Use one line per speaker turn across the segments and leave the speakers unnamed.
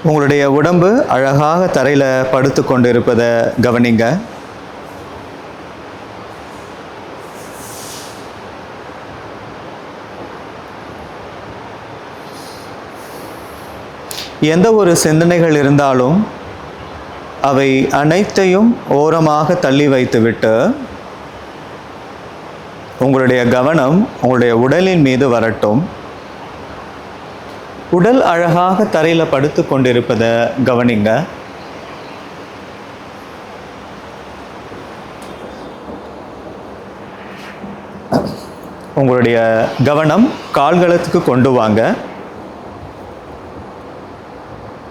உங்களுடைய உடம்பு அழகாக தரையில் படுத்து கொண்டிருப்பதை கவனிங்க. எந்த ஒரு சிந்தனைகள் இருந்தாலும் அவை அனைத்தையும் ஓரமாக தள்ளி வைத்துவிட்டு உங்களுடைய கவனம் உங்களுடைய உடலின் மீது வரட்டும். உடல் அழகாக தரையில் படுத்து கொண்டிருப்பதை கவனிங்க. உங்களுடைய கவனம் கால்களுக்கு கொண்டு வாங்க.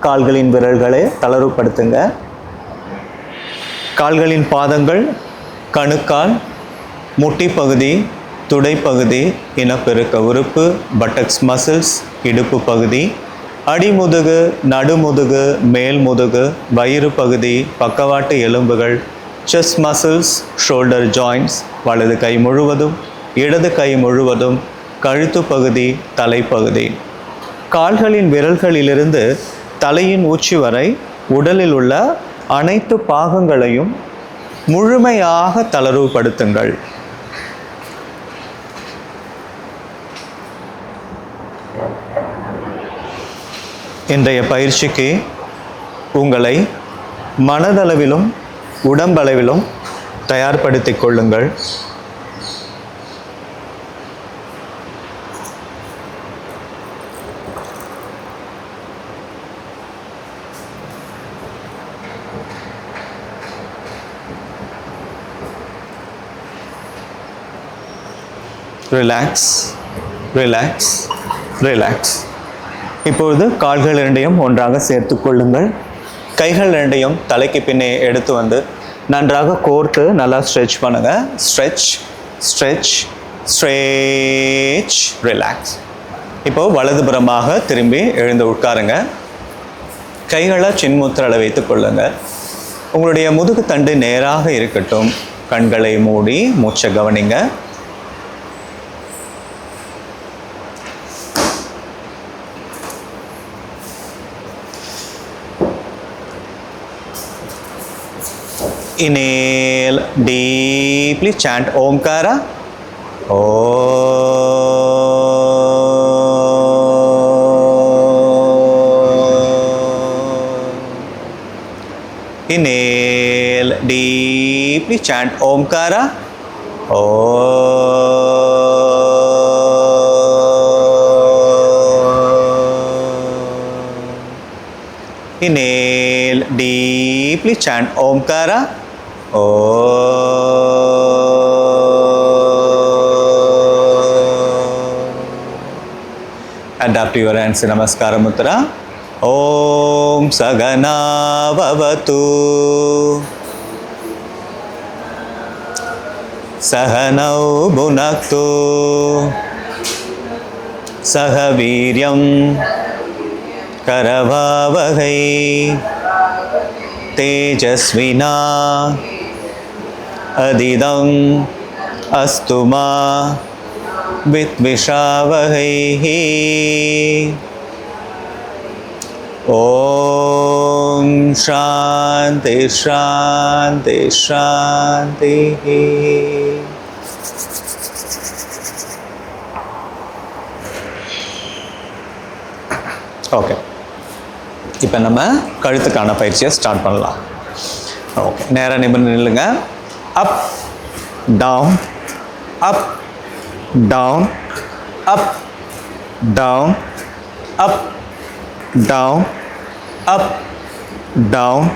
கால்களின் விரல்களை தளர்வுபடுத்துங்க. கால்களின் பாதங்கள், கணுக்கால், முட்டி பகுதி, துடைப்பகுதி, இனப்பெருக்க உறுப்பு, பட்டக்ஸ் மசில்ஸ், இடுப்பு பகுதி, அடிமுதுகு, நடுமுதுகு, மேல் முதுகு, வயிறு பகுதி, பக்கவாட்டு எலும்புகள், செஸ்ட் மசில்ஸ், ஷோல்டர் ஜாயின்ட்ஸ், வலது கை முழுவதும், இடது கை முழுவதும், கழுத்து பகுதி, தலைப்பகுதி. கால்களின் விரல்களிலிருந்து தலையின் உச்சி வரை உடலில் உள்ள அனைத்து பாகங்களையும் முழுமையாக தளர்வுபடுத்துங்கள். இன்றைய பயிற்சிக்கு உங்களை மனதளவிலும் உடம்பளவிலும் தயார்படுத்திக் கொள்ளுங்கள். Relax, relax, relax. இப்பொழுது கால்கள் இரண்டையும் ஒன்றாக சேர்த்து கொள்ளுங்கள். கைகள் இரண்டையும் தலைக்கு பின்னே எடுத்து வந்து நன்றாக கோர்த்து நல்லா ஸ்ட்ரெச் பண்ணுங்க. Stretch, stretch, stretch, relax. இப்போது வலதுபுறமாக திரும்பி எழுந்து உட்காருங்க. கைகளை சின்முத்திரலை வைத்துக் கொள்ளுங்க. உங்களுடைய முதுகு தண்டு நேராக இருக்கட்டும். கண்களை மூடி மூச்சை கவனிங்க. Inhale deeply, chant Omkara. Inhale deeply, chant Omkara. Inhale deeply, chant Omkara. Adapt your hands in Namaskara Mudra. Om Sagana Bhavatu Sahanau Bhunaktu Sahaviryam Karavavahai Tejasvina Adidam Astuma Vitvishavahai. Om Shanti Shanti Shanti. Okay, இப்போ நம்ம கழுத்துக்கான பயிற்சியை start பண்ணலாம். Okay, நேராக நிமிர்ந்து நில்லுங்க. Up down, up down, up down, up down, up down,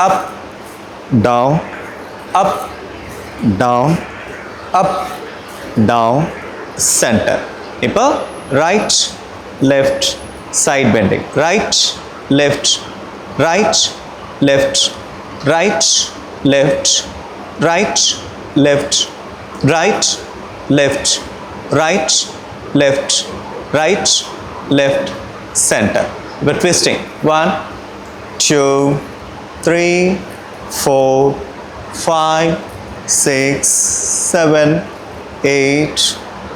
up down, up down, up down, centre. இப்போ right left side bending. Right, left, right, left, right, left, right, left, right, left, right, left, right, left, center. But twisting. 1, 2, 3, 4, 5, 6, 7, 8,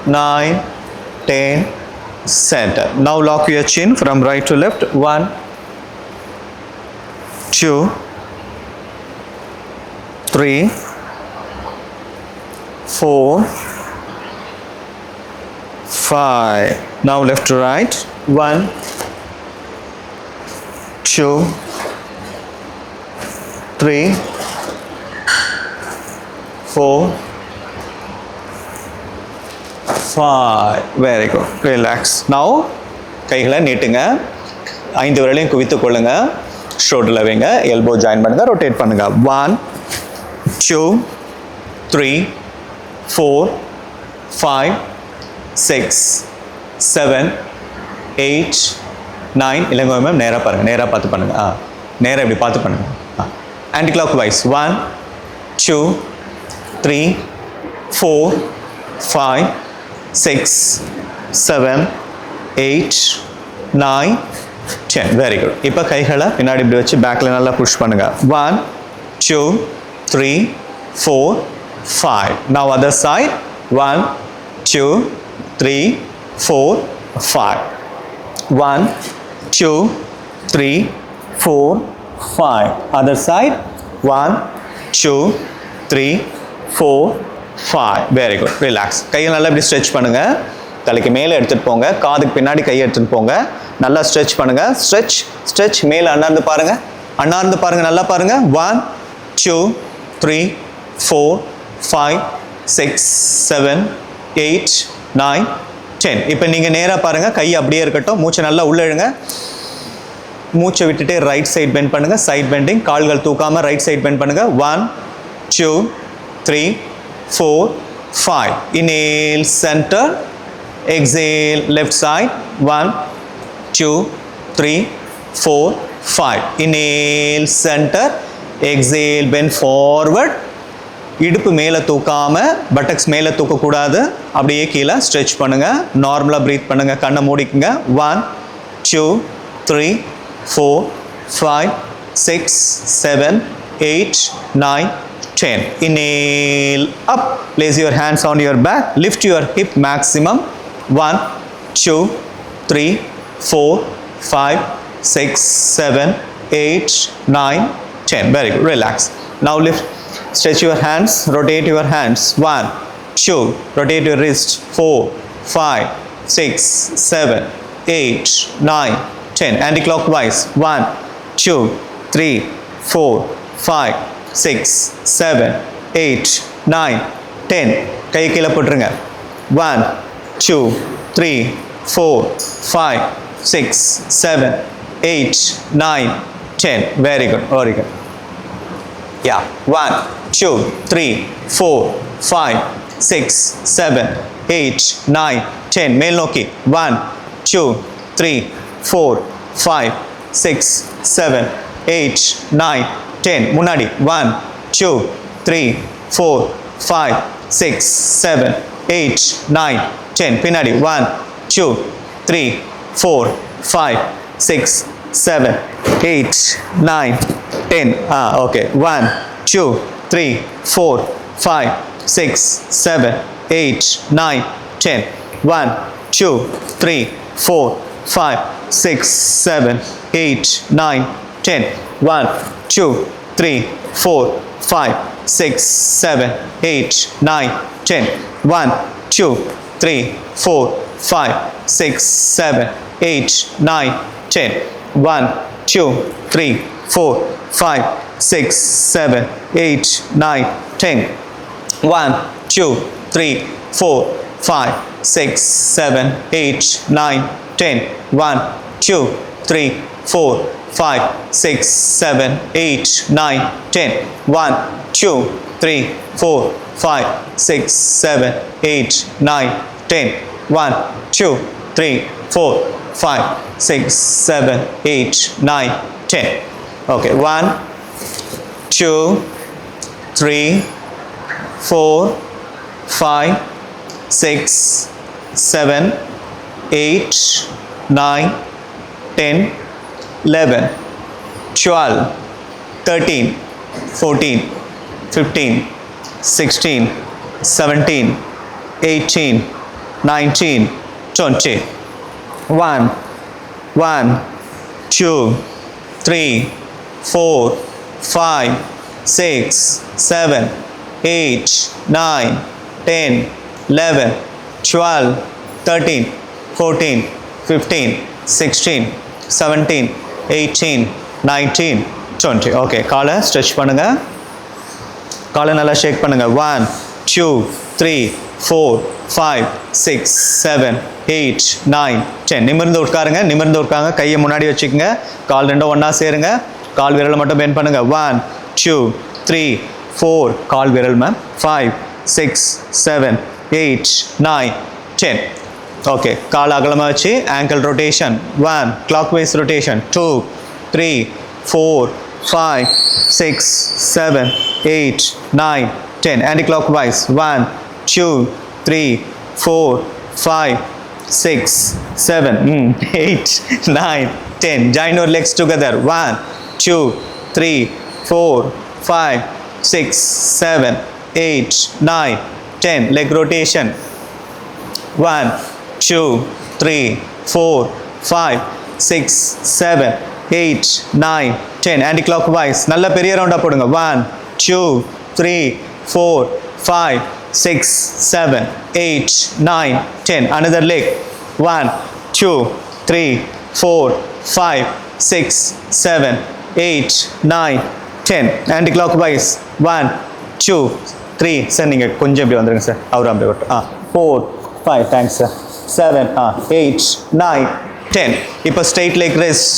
9, 10, center. Now lock your chin from right to left. 1, 2, 3, 4, 5. Now left to right. 1, 2, 3, 4, 5. Very good. Relax. Now கைகளை நீட்டுங்க. 5 விரலையும் குவித்துக் கொள்ளுங்க. ஷோல்டரில் வைங்க. Elbow join பண்ணுங்க. Rotate பண்ணுங்க. 1, 2, 3, 4, 5, 6, 7, 8, 9. இல்லைங்க ma'am, நேராக பாருங்கள். நேராக பார்த்து பண்ணுங்க. நேராக இப்படி பார்த்து பண்ணுங்க. Anticlockwise. 1, 2, 3, 4, 5, 6, 7, 8, 9, 10. Very good. இப்போ கைகளை பின்னாடி இப்படி வச்சு பேக்கில் நல்லா புஷ் பண்ணுங்க. 1, 2, 3, 4, 5. Now other side. 1, 2, 3, 4, 5. 1, 2, 3, 4, 5. Other side. 1, 2, 3, 4, 5. Very good. Relax. கையை நல்லா இப்படி ஸ்ட்ரெச் பண்ணுங்க. தலைக்கு மேலே எடுத்துட்டு போங்க. காதுக்கு பின்னாடி கையை எடுத்துட்டு போங்க. நல்லா ஸ்ட்ரெச் பண்ணுங்க. Stretch stretch. மேலே அண்ணாந்து பாருங்க. அண்ணாந்து பாருங்க. நல்லா பாருங்க. 1, 2, 3, 4, 5, 6, 7, 8, 9, 10. இப்போ நீங்கள் நேராக பாருங்க. கை அப்படியே இருக்கட்டும். மூச்சை நல்லா உள்ள இழுங்க. மூச்சை விட்டுட்டு ரைட் சைட் பெண்ட் பண்ணுங்க. Side bending. கால்கள் தூக்காம ரைட் சைட் பெண்ட் பண்ணுங்க. 1, 2, 3, 4, 5. Inhale, center. Exhale, left side. 1, 2, 3, 4, 5. Inhale, center. Exhale, bend forward. இடுப்பு மேலே தூக்காம, பட்டக்ஸ் மேலே தூக்கக்கூடாது. அப்படியே கீழே ஸ்ட்ரெச் பண்ணுங்க. நார்மலாக ப்ரீத் பண்ணுங்க. கண்ணை மூடிக்குங்க. 1, 2, 3, 4, 5, 6, 7, 8, 9, 10. Inhale, up. Place your hands on your back. Lift your hip maximum. 1, 2, 3, 4, 5, 6, 7, 8, 9, 10. Very good. Relax. Now lift. Stretch your hands. Rotate your hands. 1, 2. Rotate your wrist. 4, 5, 6, 7, 8, 9, 10. Anti-clockwise. 1, 2, 3, 4, 5, 6, 7, 8, 9, 10. கை கீழே போட்டுருங்க. 1, 2, 3, 4, 5, 6, 7, 8, 9, 10. Very good. Very good. Yeah. 1, 2, 3, 4, 5, 6, 7, 8, 9, 10. மேல் நோக்கி. 1, 2, 3, 4, 5, 6, 7, 8, 9, 10. முன்னாடி. 1, 2, 3, 4, 5, 6, 7, 8, 9, 10. பின்னாடி. 1, 2, 3, 4, 5, 6, 7, 8, 9, 10. Okay. 1, 2, 3, 4, 5, 6, 7, 8, 9, 10. 1, 2, 3, 4, 5, 6, 7, 8, 9, 10. 1, 2, 3, 4, 5, 6, 7, 8, 9, 10. 1, 2, 3, 4, 5, 6, 7, 8, 9, 10. 1, 2, 3, 4, 5, 6, 7, 8, 9, 10. 1, 2, 3, 4, 5, 6, 7, 8, 9, 10. 1, 2, 3, 4, 5, 6, 7, 8, 9, 10. 1, 2, 3, 4, 5, 6, 7, 8, 9, 10. 1, 2, 3, 4, 5, 6, 7, 8, 9, 10. Okay. 1, 2, 3, 4, 5, 6, 7, 8, 9, 10, 11, 12, 13, 14, 15, 16, 17, 18, 19, 20. 1, 2, 3, 4, 5, 6, 7, 8, 9, 10, 11, 12, 13, 14, 15, 16, 17, 18, 19, 20. Okay, காலை stretch பண்ணுங்க. காலை நல்லா ஷேக் பண்ணுங்க. 1, 2, 3, 4, 5, 6, 7, 8, 9, 10. நிமிர்ந்து உட்காருங்க. நிமிர்ந்து உட்காருங்க. கையை முன்னாடி வச்சுக்கோங்க. கால் ரெண்டும் ஒன்றா சேருங்க. கால் விரலை மட்டும் பெண்ட் பண்ணுங்க. 1, 2, 3, 4. கால் விரல் மேம். 5, 6, 7, 8, 9, 10. ஓகே, கால் அகலமாக வச்சு angle rotation. 1, clockwise rotation. 2, 3, 4, 5, 6, 7, 8, 9, 10. Anti-clockwise. 1, 2, 3, 4, 5, 6, 7, 8, 9, 10. Join your legs together. 1, 2, 3, 4, 5, 6, 7, 8, 9, 10. Leg rotation. 1, 2, 3, 4, 5, 6, 7, 8, 9, 10. Anti-clockwise. நல்ல பெரிய ரவுண்டா போடுங்க. 1, 2, 3, 4, 5, 6, 7, 8, 9, 10. Another leg. 1, 2, 3, 4, 5, 6, 7, 8, 9, 10. Anti-clockwise. 1, 2, 3. சார் நீங்கள் கொஞ்சம் இப்படி வந்துருங்க சார். அவர் அப்படி விட்டு 4, 5. Thanks sir. 7, 8, 9, 10. இப்போ straight leg rest.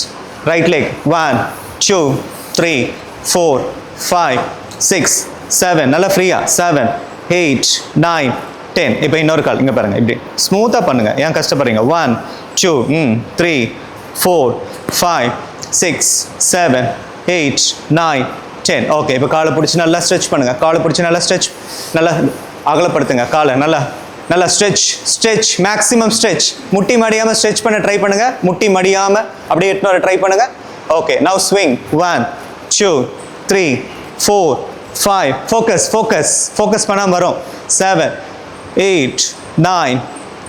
Right leg. 1, 2, 3, 4, 5, 6, 7. நல்லா ஃப்ரீயா. 7, 8, 9, 10. இப்போ இன்னொரு கால் இங்கே பாருங்கள். இப்படி ஸ்மூத்தாக பண்ணுங்கள். ஏன் கஷ்டப்படுறீங்க? 1, 2, 3, 4, 5, 6, 7, 8, 9, 10. ஓகே, இப்போ காலை பிடிச்சி நல்லா ஸ்ட்ரெச் பண்ணுங்கள். காலை பிடிச்சி நல்லா ஸ்ட்ரெச், நல்லா அகலப்படுத்துங்க. காலை நல்லா நல்லா ஸ்ட்ரெச் மேக்ஸிமம் ஸ்ட்ரெச். முட்டி மடியாமல் ஸ்ட்ரெச் பண்ண ட்ரை பண்ணுங்கள். முட்டி மடியாமல் அப்படியே எட்டு வர ட்ரை பண்ணுங்கள். Okay, now swing. 1, 2, 3, 4, 5. ஃபோக்கஸ் பண்ணாமல் வரும். 7, 8, 9,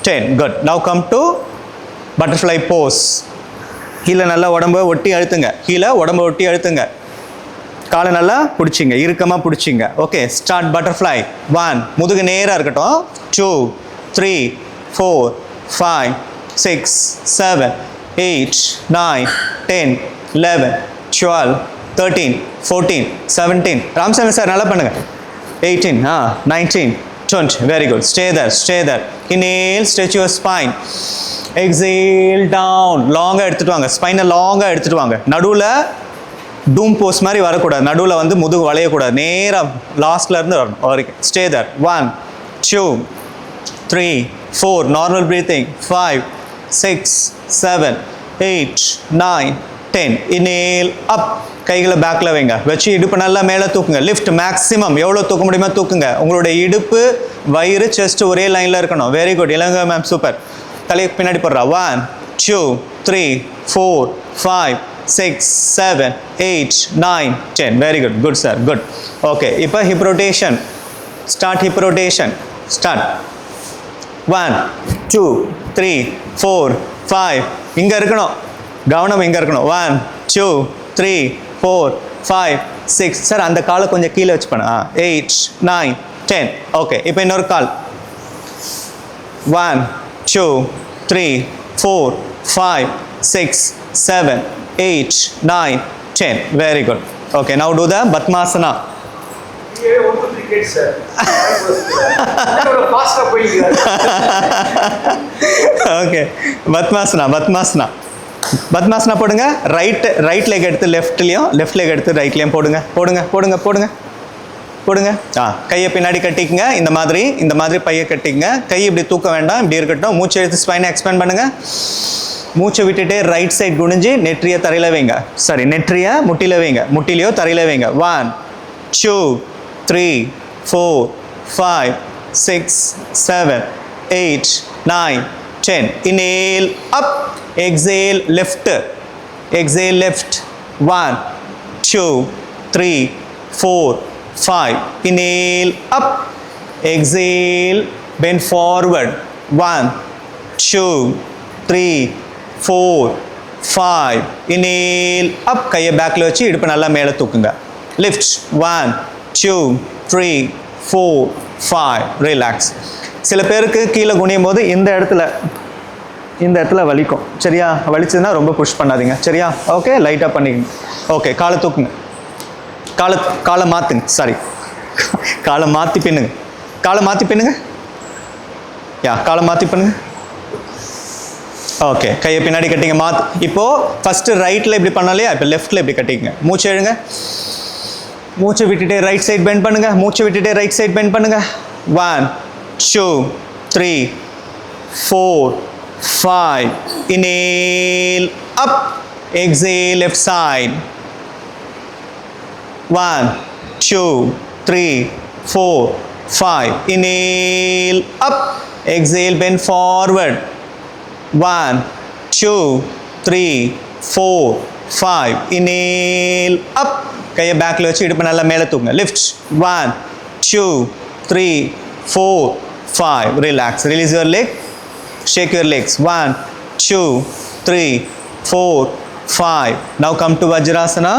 10. Good. Now come to butterfly pose. கீழே நல்லா உடம்பை ஒட்டி அழுத்துங்க. காலை நல்லா பிடிச்சிங்க, இறுக்கமாக பிடிச்சிங்க. Okay, start butterfly. 1, முதுகு நேராக இருக்கட்டும். 2, 3, 4, 5, 6, 7, 8, 9, 10, 11, 12, 13, 14, 17. ராமசாமி சார் நல்லா பண்ணுங்க. 18, 19, 20. Very good. Stay there. Inhale, stretch your spine. Exhale, down. லாங்காக எடுத்துட்டு வாங்க. ஸ்பைனை லாங்காக எடுத்துட்டு வாங்க. நடுவில் டூம் போஸ் மாதிரி வரக்கூடாது. நடுவில் வந்து முதுகு வளையக்கூடாது. நேராக லாஸ்ட்ல இருந்து வரணும் வரைக்கும். Stay there. 1, 2, 3, 4. Normal breathing. 5, 6, 7, 8, 9, 10. Inhale up. கைகளை பேக்கில் வைங்க. வச்சு இடுப்பு நல்லா மேலே தூக்குங்க. லிஃப்ட் மேக்ஸிமம் எவ்வளோ தூக்க முடியுமோ தூக்குங்க. உங்களுடைய இடுப்பு, வயிறு, செஸ்ட் ஒரே லைனில் இருக்கணும். Very good. Ilanga ma'am, super. தலையை பின்னாடி போடுறா. 1, 2, 3, 4, 5, 6, 7, 8, 9, 10. Very good. Good sir. Good. Okay. இப்போ hip rotation. Start hip rotation. Start. 1, 2, 3, 4, 5. இங்கே இருக்கணும். கவனம் இங்கே இருக்கணும். 1, 2, 3, 4, 5, 6. சார் அந்த காலை கொஞ்சம் கீழே வச்சு பண்ண. 8, 9, 10. ஓகே, இப்போ இன்னொரு கால். 1, 2, 3, 4, 5, 6, 7, 8, 9, 10. Very good. Okay, now do the Batmasana. Okay, Batmasana போடுங்க. ரைட் லெக் எடுத்து லெஃப்ட்லயும், லெஃப்ட் லெக் எடுத்து ரைட்லயும் போடுங்க. கையை பின்னாடி கட்டிக்கங்க. இந்த மாதிரி பையை கட்டிக்கங்க. கை இப்படி தூக்க வேண்டாம், இப்படி இருக்கட்டும். மூச்சை எடுத்து ஸ்பைனை எக்ஸ்பேண்ட் பண்ணுங்க. மூச்சை விட்டுட்டே ரைட் சைட் குனிஞ்சு நெற்றியை தரையில் வைங்க. நெற்றியை முட்டியில் வைங்க. முட்டிலையோ தரையில் வைங்க. 1, 2, 3, 4, 5, 6, 7, 8, 9, 10. Inhale up. Exhale left. 1, 2, 3, 4, 5. Inhale up. Exhale, bend forward. 1, 2, 3, 4, 5. Inhale, up. கையை பேக்கில் வச்சு இடுப்பு நல்லா மேலே தூக்குங்க. Lift. 1, 2, 3, 4, 5. ரிலாக்ஸ். சில பேருக்கு கீழே குனியும் போது இந்த இடத்துல வலிக்கும். சரியா? வலிச்சதுன்னா ரொம்ப புஷ் பண்ணாதீங்க. சரியா? ஓகே, லைட்டாக பண்ணிக்கங்க. ஓகே, காலை தூக்குங்க. காலை மாற்றுங்க. சாரி, காலை மாற்றி பின்னுங்க. காலை மாற்றி பின்னுங்க. காலை மாற்றி பண்ணுங்க. ஓகே, கையை பின்னாடி கட்டிங்க. இப்போது ஃபஸ்ட்டு ரைட்டில் இப்படி பண்ணலையா, இப்போ லெஃப்ட்டில் இப்படி கட்டிங்க. மூச்சு எழுங்க. மூச்சை விட்டுட்டே ரைட் சைட் பெண்ட் பண்ணுங்க. மூச்சை விட்டுட்டே ரைட் சைட் பெண்ட் பண்ணுங்க. 1, 2, 3, 4, 5. Inhale, up. Exhale, left side. 1, 2, 3, 4, 5. Inhale, up. Exhale, bend forward. 1, 2, 3, 4, 5. Inhale, up. கையை பேக்கில் வச்சு இடுப்பு நல்லா மேலே தூக்குங்க. Lift. 1, 2, 3, 4, 5. Relax. Release your leg. Shake your legs. 1, 2, 3, 4, 5. Now come to Vajrasana.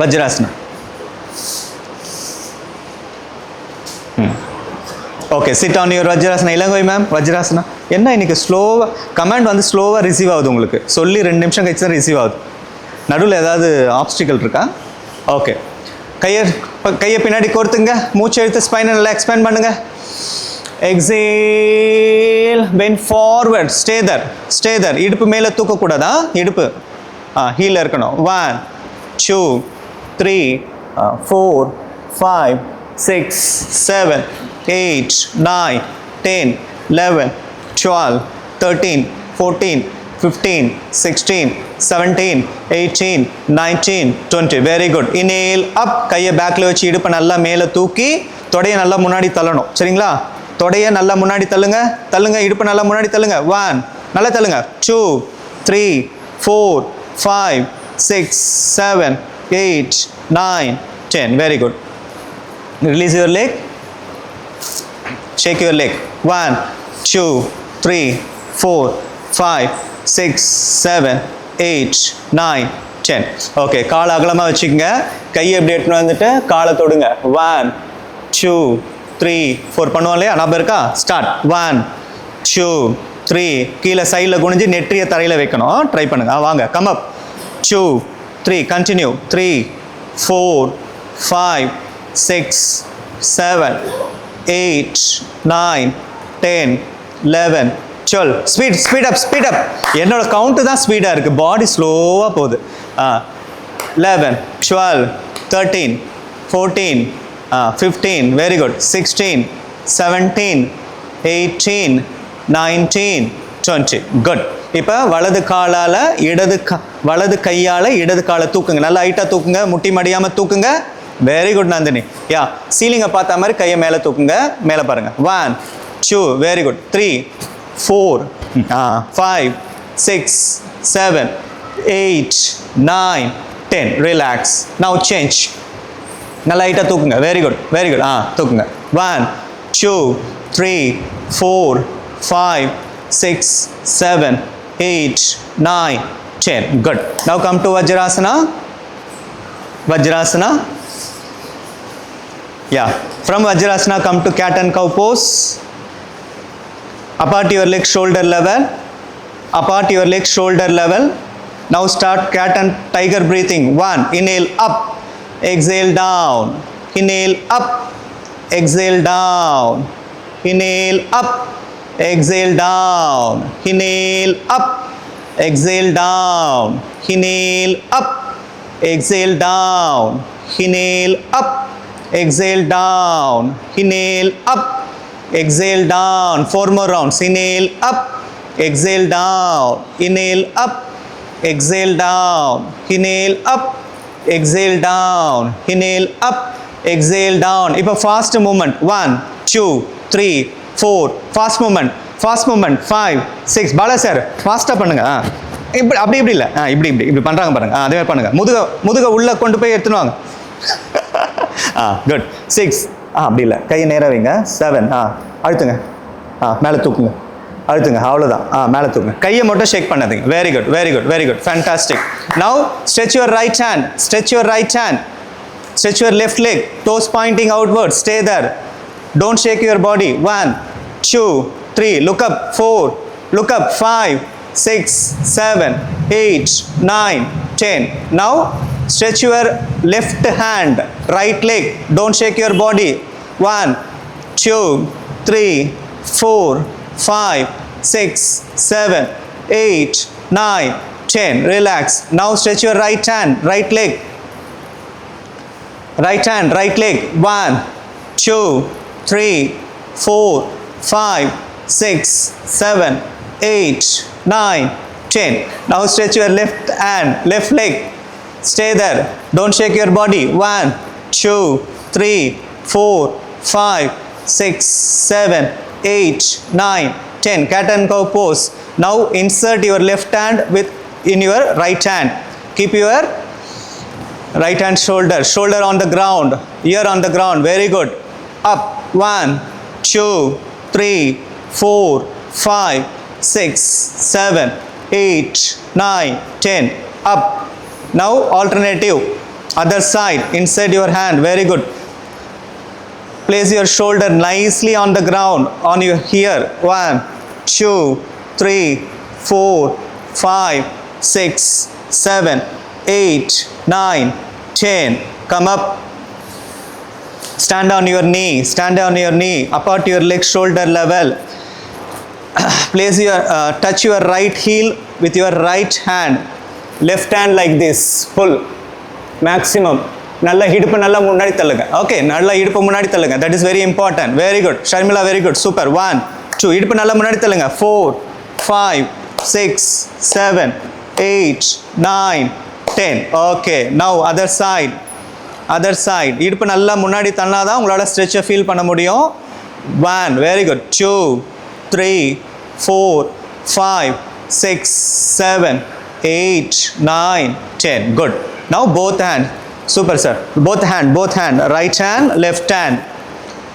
Vajrasana. Okay, sit on your Vajrasana. Ilangoi ma'am, Vajrasana. என்ன இன்னைக்கு ஸ்லோவாக கமாண்ட் வந்து ஸ்லோவாக ரிசீவ் ஆகுது உங்களுக்கு? சொல்லி 2 நிமிஷம் கழிச்சு தான் ரிசீவ் ஆகுது. நடுவில் ஏதாவது ஆப்ஸ்டிக்கல் இருக்கா? ஓகே, கையை பின்னாடி கோர்த்துங்க. மூச்சு எடுத்து ஸ்பைனை நல்லா எக்ஸ்பேண்ட் பண்ணுங்க. Exhale, bend forward. Stay there. இடுப்பு மேலே தூக்கக்கூடாதா? இடுப்பு ஹீலில் இருக்கணும். 1, 2, 3, 4, 5, 6, 7, 8, 9, 10, 11, 12, 13, 14, 15, 16, 17, 18, 19, 20. Very good. இன்ஹேல், அப். கையை பேக்கில் வச்சு இடுப்பை நல்லா மேலே தூக்கி தொடையை நல்லா முன்னாடி தள்ளணும். சரிங்களா? தொடையை நல்லா முன்னாடி தள்ளுங்க. இடுப்பை நல்லா முன்னாடி தள்ளுங்க. 1, நல்லா தள்ளுங்க. 2, 3, 4, 5, 6, 7, 8, 9, 10. Very good. Release your leg. Shake your leg. 1, 2, 3, 4, 5, 6, 7, 8, 9, 10. Okay, காலை அகலமாக வச்சுக்கோங்க. கையை எப்படி எடுத்துன்னு வந்துட்டு காலை தொடுங்க. 1, 2, 3, 4 பண்ணுவோம் இல்லையா? ஞாபகம் இருக்கா? ஸ்டார்ட். 1, 2, 3. கீழே சைடில் குனிஞ்சு நெற்றியை தரையில் வைக்கணும். ட்ரை பண்ணுங்க. வாங்க, come up. 2, 3. Continue. 3, 4, 5, 6, 7, 8, 9, 10, 11, 12. Speed up. என்னோட கவுண்ட்டு தான் ஸ்பீடாக இருக்குது. பாடி ஸ்லோவாக போகுது. 11, 12, 13, 14, 15. Very good. 16, 17, 18, 19, 20. குட். இப்போ வலது கையால் இடது காலை தூக்குங்க. நல்லா ஹைட்டாக தூக்குங்க. முட்டி மடியாமல் தூக்குங்க. Very good Nandini. சீலிங்கை பார்த்த மாதிரி கையை மேலே தூக்குங்க. மேலே பாருங்க. 1, 2. Very good. 3, 4, 5, 6, 7, 8, 9, 10. Relax. Now change. நல்லா ஹைட்டாக தூக்குங்க. Very good. தூக்குங்க. 1, 2, 3, 4, 5, 6, 7, 8, 9, 10. Good. Now come to Vajrasana. From Vajrasana, come to cat and cow pose. Apart your legs, shoulder level. Now start cat and tiger breathing. 1, inhale up, exhale down. Inhale up, exhale down. Inhale up, exhale down. Inhale up, exhale down. Inhale up, exhale down. Inhale up, exhale down. Inhale up, exhale down. 4 more rounds. Inhale up, exhale down. Inhale up, exhale down. Inhale up, exhale down. Inhale up, exhale down. இப்போ fast movement. 1, 2, 3, 4. fast movement. 5, 6. Bala sir ஃபாஸ்ட்டாக பண்ணுங்க. அப்படி இல்லை. இப்படி பண்ணுறாங்க பாருங்க. அதே மாதிரி பண்ணுங்க. முதுக உள்ளே கொண்டு போய் எடுத்துன்னு வாங்க. குட். 6. அப்படி இல்லை, கையை நேராக வைங்க. 7. அழுத்துங்க. மேலே தூக்குங்க. அழுத்துங்க, அவ்வளோதான். மேலே தூக்குங்க. கையை மட்டும் ஷேக் பண்ணாதீங்க. Very good, very good, very good, fantastic. Now stretch your right hand, stretch your right hand, stretch your left leg, toes pointing outward, stay there, don't shake your body. 1 2 3, look up. 4, look up. 5 6 7 8 9 10. Now stretch your left hand, right leg, don't shake your body. 1 2 3 4 5 6 7 8 9 10. Relax. Now stretch your right hand, right leg, right hand, right leg. 1 2 3 4 5 6 7 8 9 10. Now stretch your left hand, left leg, stay there, don't shake your body. 1 2 3 4 5 6 7 8 9 10. Cat and cow pose. Now insert your left hand in your right hand. Keep your right hand shoulder on the ground, ear on the ground. Very good. Up. 1 2 3 4 5 6 7 8 9 10. Up. Now alternative, other side, inside your hand. Very good. Place your shoulder nicely on the ground, on your ear. 1 2 3 4 5 6 7 8 9 10. Come up. Stand on your knee, stand on your knee, apart your leg shoulder level. Place your touch your right heel with your right hand, left hand like this, pull maximum. நல்ல இடுப்பு நல்லா முன்னாடி தள்ளுங்க. Okay, நல்ல இடுப்பு முன்னாடி தள்ளுங்க. That is very important. Very good Sharmila, very good, super. 1 2, இடுப்பு நல்லா முன்னாடி தள்ளுங்க. 4 5 6 7 8 9 10. Okay, now other side, other side. இடுப்பு நல்லா முன்னாடி தள்ளினாதான் உங்களால் ஸ்ட்ரெச்சை ஃபீல் பண்ண முடியும். 1 very good 2 3 4 5 6 7 8 9 10. Good. Now both hand. Super sir. Both hand, right hand, left hand.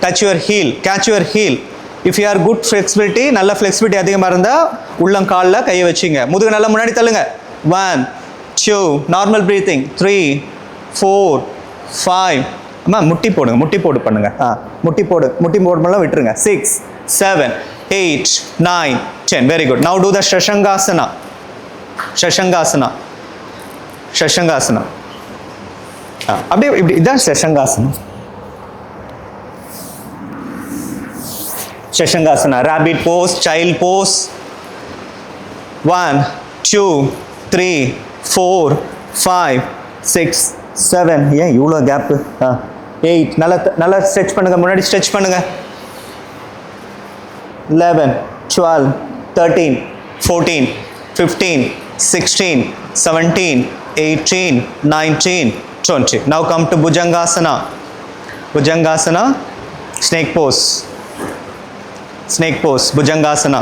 Touch your heel, catch your heel. If you are good flexibility, நல்ல flexibility அதிகமாக இருந்தால் உள்ளங்காலில் கையை வச்சுங்க. முதுகு நல்லா முன்னாடி தள்ளுங்க. 1 2, நார்மல் ப்ரீத்திங். 3 4 5. அம்மா முட்டி போடுங்க, முட்டி போடு பண்ணுங்க. முட்டி போடுமெல்லாம் விட்டுருங்க. 6 7 8 9 10. Very good. Now to the Shashankasana. அப்படியே இப்படி, இதான் Shashankasana. Rabbit pose, child pose. 1 2 3 4 5 6 7. ஏன் இவ்வளோ கேப்பு? 8. நல்லா ஸ்ட்ரெச் பண்ணுங்க, முன்னாடி ஸ்ட்ரெச் பண்ணுங்க. 11 12 13 14 15 16 17 18 19 20. Now come to Bhujangasana. Snake pose, Bhujangasana.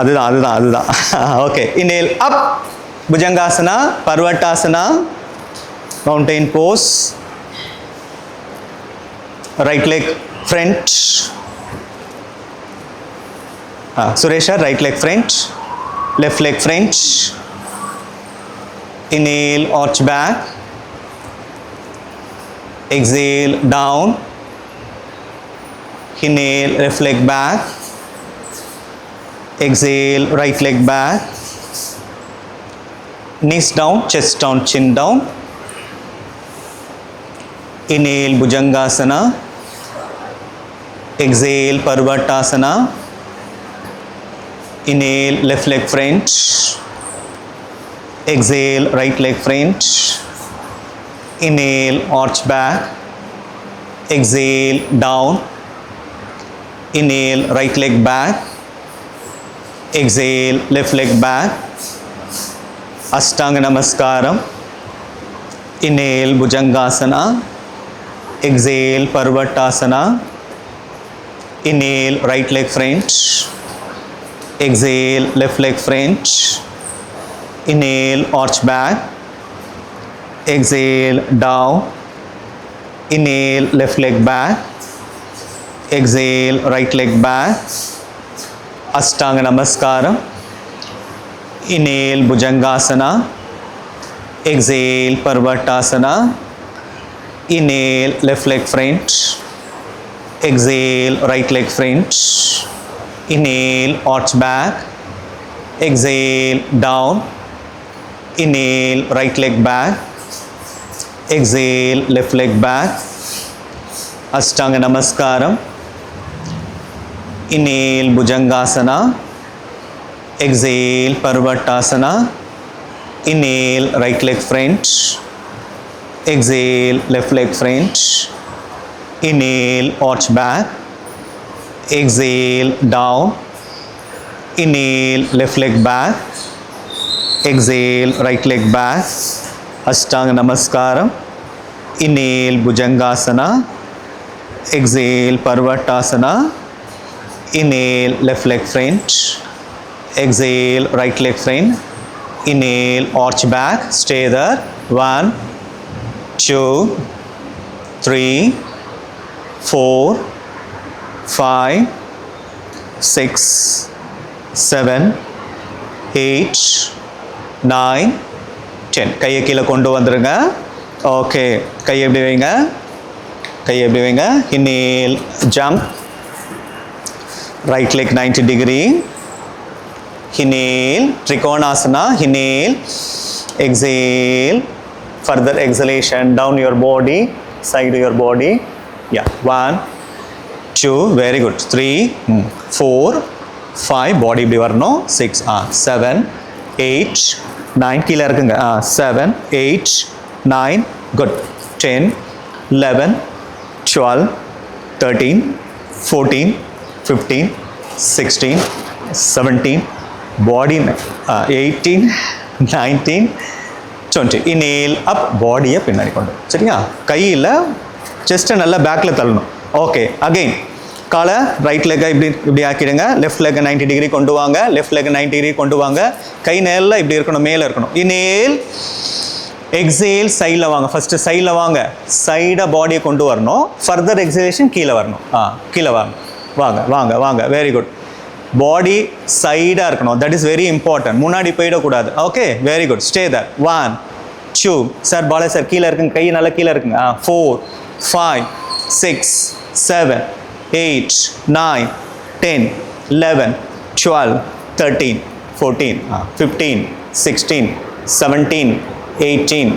அதுதான். Okay, inhale up, Bhujangasana, Parvatasana, mountain pose. Right leg front. Suresha, right leg front, left leg front. Inhale, arch back. Exhale, down. Inhale, left leg back. Exhale, right leg back. Knees down, chest down, chin down. Inhale, Bhujangasana. Exhale, Parvatasana. Inhale, left leg front. Exhale, right leg front. Inhale, arch back. Exhale, down. Inhale, right leg back. Exhale, left leg back. Ashtanga Namaskaram. Inhale, Bhujangasana. Exhale, Parvatasana. Inhale, right leg front. Exhale, left leg front. Inhale, arch back. Exhale, down. Inhale, left leg back. Exhale, right leg back. Ashtanga Namaskaram. Inhale Bhujangasana. Exhale Parvatasana. Inhale left leg front. Exhale right leg front. Inhale arch back. Exhale down. Inhale right leg back. Exhale left leg back. Ashtanga Namaskaram. Inhale Bhujangasana. Exhale Parvatasana. Inhale right leg front. Exhale left leg front. Inhale arch back. Exhale down. Inhale left leg back. Exhale right leg back. Ashtanga Namaskaram. Inhale Bhujangasana. Exhale Parvatasana. Inhale left leg front. Exhale right leg front. Inhale arch back. Stay there. 1, 2, 3, 4, 5, 6, 7, 8, 9, 10. கையை கீழே கொண்டு வந்துருங்க. Okay, கையை எப்படி வைங்க, கையை எப்படி வைங்க. Inhale jump. Right leg 90 degree. Inhale Trikonasana. Inhale. Exhale. Further exhalation down your body, side your body. Yeah. 1, 2. Very good. 3, 4, 5. Body இப்படி வரணும். 6, 7, 8, 9. கீழே இருக்குங்க. 7, 8, 9. Good. 10, 11, 12, 13, 14, 15, 16, 17. Body 18, 19, 20. Inhale up. பாடியை பின்னாடி கொண்டு சரியா. கையில் செஸ்ட்டை நல்லா பேக்கில் தள்ளணும். ஓகே, அகெயின் காலை ரைட் லெக்கை இப்படி ஆக்கிடுங்க. லெஃப்ட் லெக்கை 90 டிகிரி கொண்டு வாங்க. லெஃப்ட் லெக்கை 90 டிகிரி கொண்டு வாங்க. கை நேரில் இப்படி இருக்கணும், மேலே இருக்கணும். இன்ஹேல். எக்ஸேல் சைடில் வாங்க. ஃபஸ்ட்டு சைடில் வாங்க. சைடாக பாடியை கொண்டு வரணும். ஃபர்தர் எக்ஸலேஷன் கீழே வரணும். கீழே வாங்க. வாங்க வாங்க வாங்க. Very good. பாடி சைடாக இருக்கணும். That is very important. முன்னாடி போயிடக்கூடாது. Okay, very good. ஸ்டே தர். 1, 2. சார் பாலா சார் கீழே இருக்குங்க. கை நல்லா கீழே இருக்குங்க. 4, 5, 6, 7, 8, 9, 10, 11, 12, 13, 14, 15, 16, 17, 18,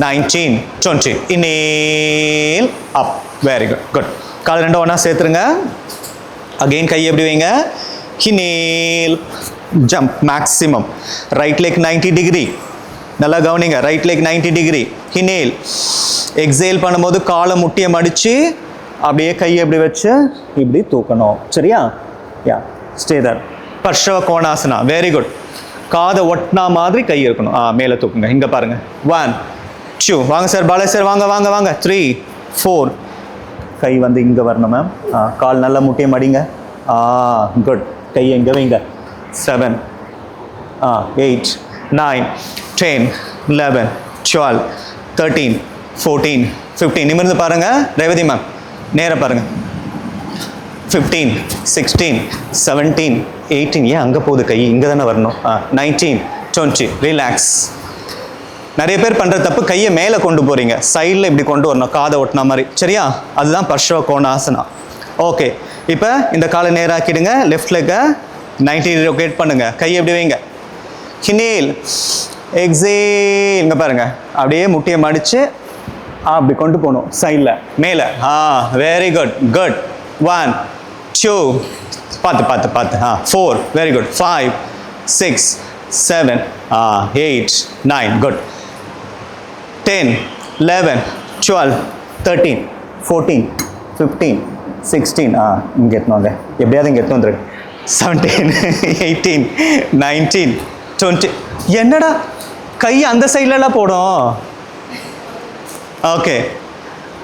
19, 20. Inhale up. Very good. Good. கால் ரெண்டும் ஒன்றா சேர்த்துருங்க. அகெயின் கை எப்படி வைங்க. Inhale jump maximum. Right leg 90 degree. நல்லா கவனிங்க. Right leg 90 degree. Inhale. Exhale பண்ணும்போது காலை முட்டியை மடித்து அப்படியே கையை எப்படி வச்சு இப்படி தூக்கணும். சரியா? Yeah, stay there. Parshva Konasana. Very good. காதை ஒட்டினா மாதிரி கை இருக்கணும். மேலே தூக்குங்க. இங்கே பாருங்க. 1, 2. வாங்க சார் பாலா சார் வாங்க வாங்க வாங்க. 3, 4. கை வந்து இங்கே வரணும் மேம். கால் நல்லா முட்டியை மடிங்க. குட். கையை இங்கே வைங்க. 7, 8, 9, 10, 11, 12, 13, 14, 15. நிமிர்ந்து பாருங்க ரேவதி மேம். நேராக பாருங்க. 15, 16, 17, 18. ஏன் அங்கே போகுது கை? இங்கே தானே வரணும். 19, 20. ரிலாக்ஸ். நிறைய பேர் பண்ணுற தப்பு, கையை மேலே கொண்டு போகிறீங்க. சைடில் இப்படி கொண்டு வரணும், காதை ஒட்டின மாதிரி. சரியா? அதுதான் பர்ஷவ கோணாசனா. ஓகே, இப்போ இந்த காலை நேராக்கிடுங்க. லெஃப்ட் லெக்கை 90 டிகிரி ரொட்டேட் பண்ணுங்க. கையை எப்படி வைங்க. Inhale. எக்ஸேல். இங்கே பாருங்க. அப்படியே முட்டியை மடித்து அப்படி கொண்டு போகணும். சைடில் மேலே. Very good. குட். 1, 2. பார்த்து பார்த்து பார்த்து. 4. Very good. 5, 6, 7, 8, 9. குட். 10, 11, 12, 13, 14, 15, 16. இங்கே எத்தணும் வாங்க. எப்படியாவது இங்கே எத்தணும் வந்துருக்கு. 17, 18, 19, 20. என்னடா கை அந்த சைட்லலாம் போடும். ஓகே,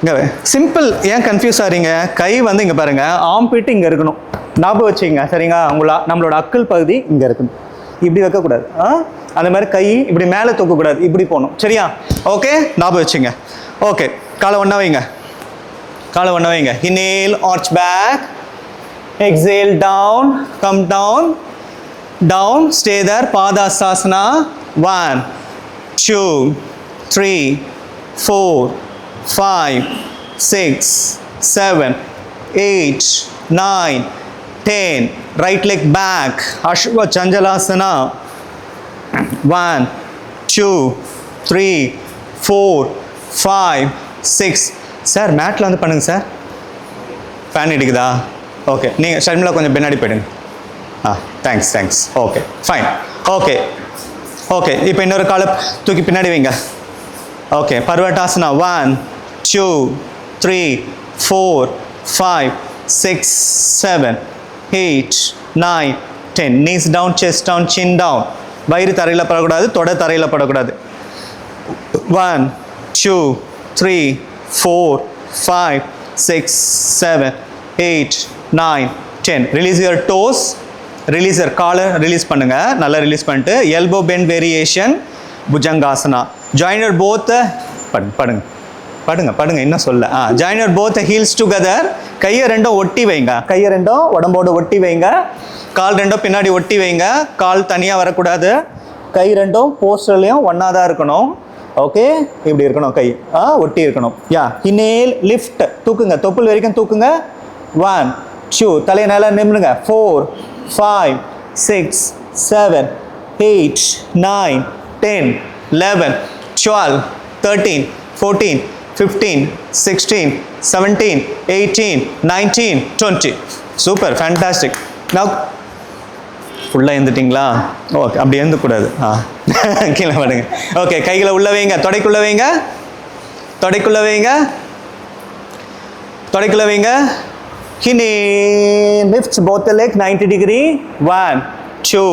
இங்கே சிம்பிள். ஏன் கன்ஃபியூஸ் ஆகிறீங்க? கை வந்து இங்கே பாருங்கள். ஆம்பிட்டு இங்கே இருக்கணும். ஞாபகம் வச்சுங்க. சரிங்களா? நம்மளோட அக்கல் பகுதி இங்கே இருக்கணும். இப்படி வைக்கக்கூடாது. அந்த மாதிரி கை இப்படி மேலே தூக்கக்கூடாது. இப்படி போகணும். சரியா? ஓகே, ஞாபகம் வச்சுங்க. ஓகே, காலை ஒன்றா வைங்க. காலை ஒன்றா வைங்க. Inhale, arch back. exhale down, come down, down, stay there, Padasasana, 1, 2, 3, 4, 5, 6, 7, 8, 9, 10, right leg back, Ashwa Chanjalasana, 1, 2, 3, 4, 5, 6, sir மேட்டில் வந்து பண்ணுங்க சார். ஃபேன் அடிக்குதா? ஓகே, நீங்கள் ஷர்மிளா கொஞ்சம் பின்னாடி போயிடுங்க. தேங்க்ஸ். Okay, fine. ஓகே, இப்போ இன்னொரு காலை தூக்கி பின்னாடி வைங்க. Okay, பர்வட்டாசனா, 1, 2, 3, 4, 5, 6, 7, 8, 9, 10. Knees down, chest down, chin down. வயிறு தரையில் படக்கூடாது, தொடை தரையில் படக்கூடாது. 1, 2, 3, 4, 5, 6, 7, 8, 9, 10. Release your toes. Release your collar. Release பண்ணுங்க. நல்லா ரிலீஸ் பண்ணிட்டு elbow bend variation, Bhujangasana. Join your both. படுங்க என்ன சொல்ல. Join your both heels together. கையை ரெண்டும் ஒட்டி வைங்க. கையை ரெண்டும் உடம்போடு ஒட்டி வைங்க. கால் ரெண்டும் பின்னாடி ஒட்டி வைங்க. கால் தனியாக வரக்கூடாது. கை ரெண்டும் போஸ்டர்லையும் ஒன்றா தான் இருக்கணும். ஓகே, இப்படி இருக்கணும். கை ஒட்டி இருக்கணும். இன்ஹேல் லிஃப்ட், தூக்குங்க, தொப்புள் வரைக்கும் தூக்குங்க. 1, 2, தலையை நல்லா நிமிருங்க. 4, 5, 6, 7, 8, 9, 10, 11, 12, 13, 14, 15, 16, 17, 18, 19, 20. Super, fantastic. நவ் ஃபுல்லாக எழுந்துட்டிங்களா? ஓகே, அப்படி எழுந்துக்கூடாது. கீழே படுங்க. ஓகே, கைகளை உள்ள வைங்க, தொடைக்குள்ளே வைங்க. Kine lifts both the legs 90 degree. 1, 2,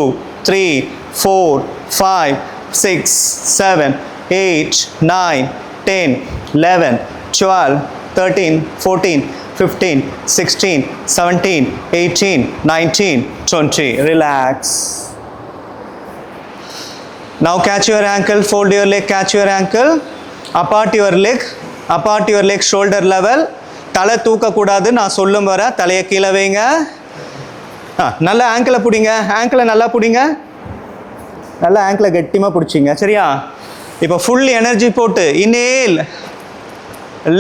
3, 4, 5, 6, 7, 8, 9, 10, 11, 12, 13, 14, 15, 16, 17, 18, 19, 20. Relax. Now catch your ankle, fold your leg, catch your ankle. Apart your leg, shoulder level. தலை தூக்கக்கூடாது, நான் சொல்லும் வர தலையை கீழே வைங்க. நல்லா ஆங்கிளை பிடிங்க. நல்லா பிடிங்க. நல்லா ஆங்கிளை கட்டியமாக பிடிச்சிங்க. சரியா? இப்போ ஃபுல் எனர்ஜி போட்டு இன்ஹேல்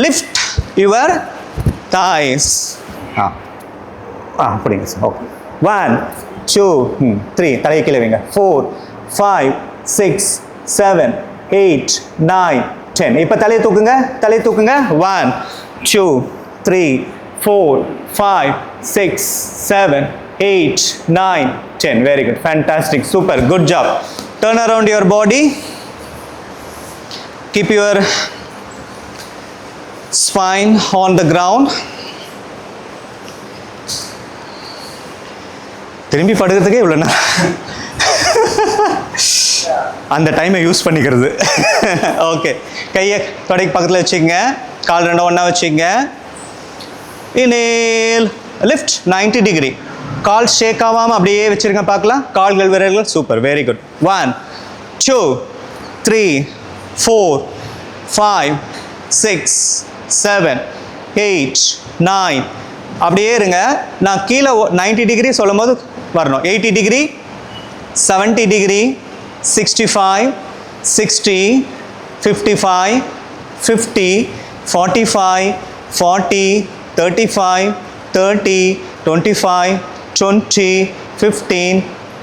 லிஃப்ட் யுவர் தாய்ஸ். பிடிங்க சார். ஓகே, 1, 2, 3, தலையை கீழே வைங்க. 4, 5, 6, 7, 8, 9, 10. இப்போ தலையை தூக்குங்க. 1, 2, 3, 4, 5, 6, 7, 8, 9, 10. Very good. Fantastic. Super. Good job. Turn around your body. Keep your spine on the ground. திரும்பி படுக்கிறதுக்கே இவ்வளோ நேரம். அந்த டைமை யூஸ் பண்ணிக்கிறது. ஓகே, கையை தொடைக்கு பக்கத்தில் வச்சுக்கங்க. கால் ரெண்டும் ஒன்றா வச்சுக்கங்க. Inhale lift 90 degree. கால் ஷேக் ஆகாமல் அப்படியே வச்சுருங்க. பார்க்கலாம் கால்கள் விரல்கள். Super, very good. 1, 2, 3, 4, 5, 6, 7, 8, 9. அப்படியே இருங்க. நான் கீழே 90 டிகிரி சொல்லும் போது வரணும். 80 டிகிரி, 70 டிகிரி, 65, 60, 55, 50, 45, 40, 35, 30, 25, 20, 15,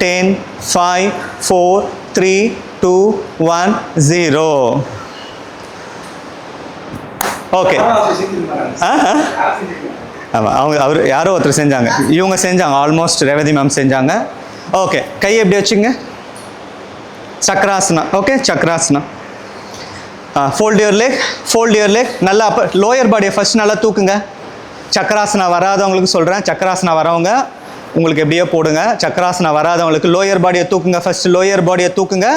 10, 5, 4, 3, 2, 1, 0. ஓகே. ஆமாம், அவர் யாரோ ஒருத்தர் செஞ்சாங்க. இவங்க செஞ்சாங்க, ஆல்மோஸ்ட் ரேவதி மேம் செஞ்சாங்க. ஓகே, கையை எப்படி வச்சுங்க. Chakrasana. Okay, Chakrasana. Fold your leg. நல்லா அப்போ லோயர் பாடியை ஃபஸ்ட் நல்லா தூக்குங்க. சக்கராசனா வராதவங்களுக்கு சொல்கிறேன். சக்கராசனா வரவங்க உங்களுக்கு எப்படியோ போடுங்க. சக்கராசனா வராதவங்களுக்கு லோயர் பாடியை தூக்குங்க. ஃபஸ்ட்டு லோயர் பாடியை தூக்குங்க.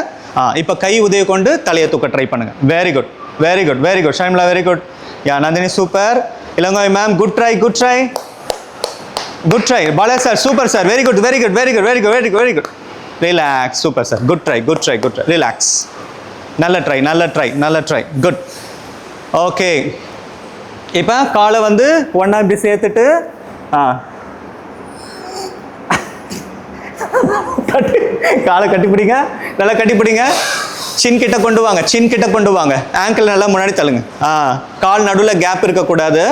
இப்போ கை உதவி கொண்டு தலையை தூக்க ட்ரை பண்ணுங்க. Very good. Shaimla, very good. Nandini, super. Ilangoi ma'am, good try. Bala sir, super sir. Very good. Relax. Super sir. Good try. Relax. நல்ல ட்ரை. குட். ஓகே, இப்போ காலை வந்து ஒன்றா இப்படி சேர்த்துட்டு கட்டி காலை கட்டி பிடிங்க, நல்லா கட்டி பிடிங்க. சின் கிட்ட கொண்டு வாங்க, சின் கிட்ட கொண்டு வாங்க. ஆங்கிள் நல்லா முன்னாடி தள்ளுங்க. கால் நடுவில் கேப் இருக்கக்கூடாது.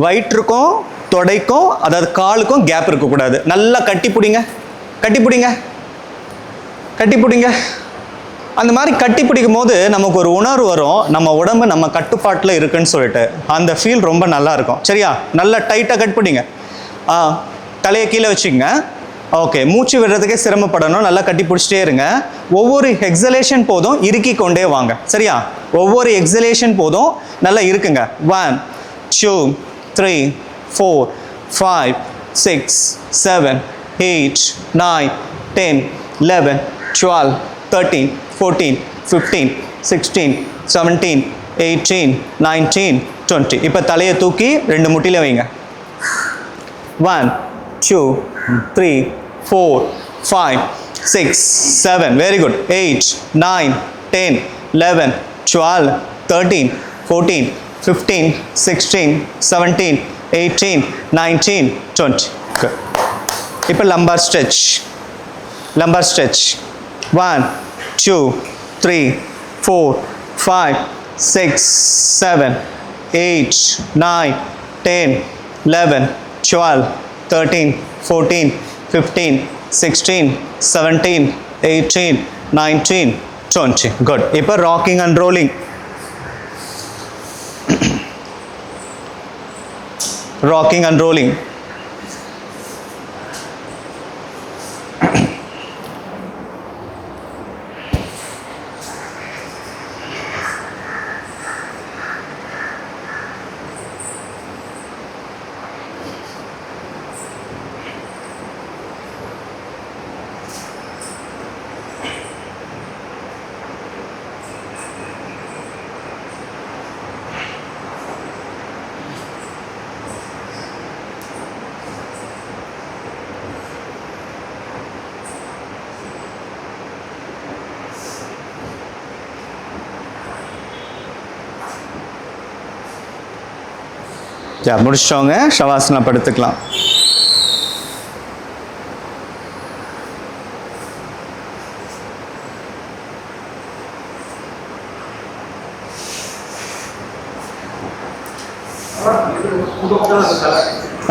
வயிற்றுக்கும் தொடைக்கும், அதாவது காலுக்கும் கேப் இருக்கக்கூடாது. நல்லா கட்டி பிடிங்க, கட்டி பிடிங்க, கட்டி பிடிங்க. அந்த மாதிரி கட்டி பிடிக்கும் போது நமக்கு ஒரு உணர்வு வரும், நம்ம உடம்பு நம்ம கட்டுப்பாட்டில் இருக்குன்னு சொல்லிட்டு. அந்த ஃபீல் ரொம்ப நல்லா இருக்கும். சரியா? நல்லா டைட்டாக கட் பிடிங்க. தலையை கீழே வச்சுக்கங்க. ஓகே, மூச்சு விடுறதுக்கே சிரமப்படணும், நல்லா கட்டி பிடிச்சிட்டே இருங்க. ஒவ்வொரு எக்ஸலேஷன் போதும் இறுக்கி கொண்டே வாங்க. சரியா? ஒவ்வொரு எக்ஸலேஷன் போதும் நல்லா இருக்குங்க. 1 2 3 4 5 6 7 8 9 10 11 12 13 14 15 16 17 18 19 20. இப்போ தலையை தூக்கி 2 முட்டில வைங்க. 1 2 3 4 5 6 7. Very good. 8 9 10 11 12 13 14 15 16 17 18 19 20. Good. இப்போ lumbar stretch. Lumbar stretch. 1 2 3 4 5 6 7 8 9 10 11 12 13 14 15 16 17 18 19 20. Good. இப்போ rocking and rolling. Rocking and rolling. முடிச்சவங்க ஷவாசனா படுத்துக்கலாம்.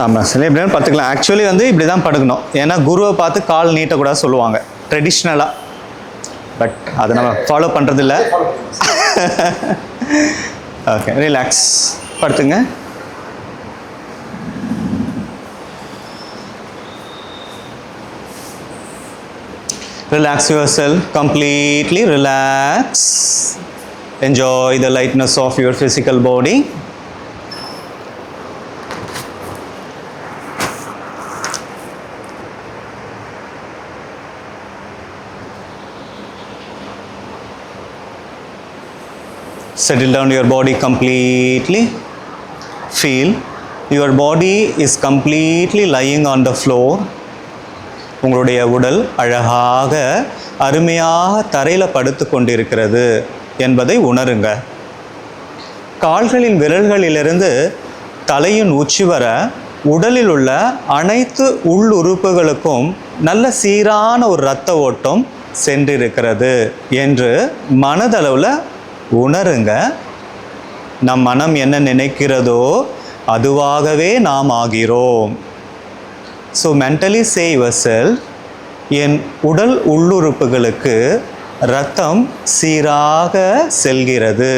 ஆமாம் சார், இப்படி படுத்துக்கலாம். ஆக்சுவலி வந்து இப்படி தான் படுக்கணும். ஏன்னா குருவை பார்த்து கால் நீட்டக்கூடாது சொல்லுவாங்க ட்ரெடிஷ்னலாக. பட் அதை நம்ம ஃபாலோ பண்ணுறதில்ல. ஓகே, ரிலாக்ஸ், படுத்துங்க. Relax yourself, completely relax. Enjoy the lightness of your physical body. Settle down your body completely. Feel your body is completely lying on the floor. உங்களுடைய உடல் அழகாக அருமையாக தரையில் படுத்து கொண்டிருக்கிறது என்பதை உணருங்க. கால்களின் விரல்களிலிருந்து தலையின் உச்சி வர உடலில் உள்ள அனைத்து உள்ளுறுப்புகளுக்கும் நல்ல சீரான ஒரு இரத்த ஓட்டம் சென்றிருக்கிறது என்று மனதளவில் உணருங்க. நம் மனம் என்ன நினைக்கிறதோ அதுவாகவே நாம் ஆகிறோம். ஸோ மென்டலி சே யுவர்செல்ஃப், என் உடல் உள்ளுறுப்புகளுக்கு இரத்தம் சீராக செல்கிறது.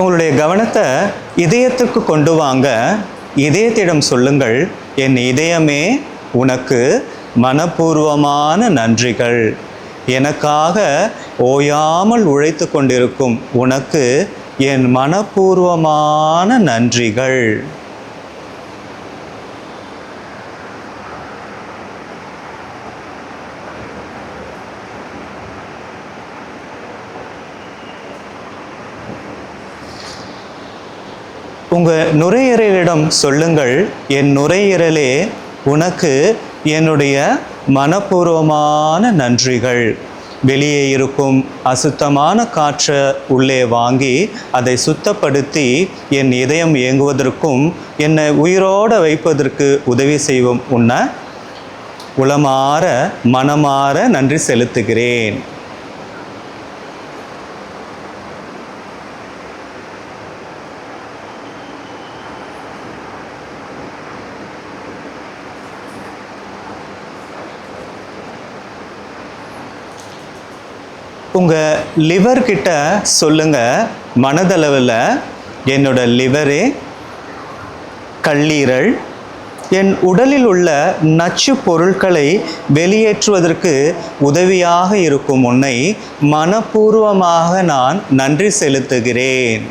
உங்களுடைய கவனத்தை இதயத்துக்கு கொண்டு வாங்க. இதயத்திடம் சொல்லுங்கள், என் இதயமே உனக்கு மனப்பூர்வமான நன்றிகள். எனக்காக ஓயாமல் உழைத்து கொண்டிருக்கும் உனக்கு என் மனப்பூர்வமான நன்றிகள். உங்கள் நுரையீரலிடம் சொல்லுங்கள், என் நுரையீரலே உனக்கு என்னுடைய மனப்பூர்வமான நன்றிகள். வெளியே இருக்கும் அசுத்தமான காற்றை உள்ளே வாங்கி அதை சுத்தப்படுத்தி என் இதயம் இயங்குவதற்கும் என்னை உயிரோடு வைப்பதற்கு உதவி செய்வோம் உன்னை உளமாற மனமாற நன்றி செலுத்துகிறேன். உங்கள் லிவர்கிட்ட சொல்லுங்கள், மனதளவில் என்னோட லிவரே, கல்லீரல் என் உடலில் உள்ள நச்சு பொருட்களை வெளியேற்றுவதற்கு உதவியாக இருக்கும் உன்னை மனப்பூர்வமாக நான் நன்றி செலுத்துகிறேன்.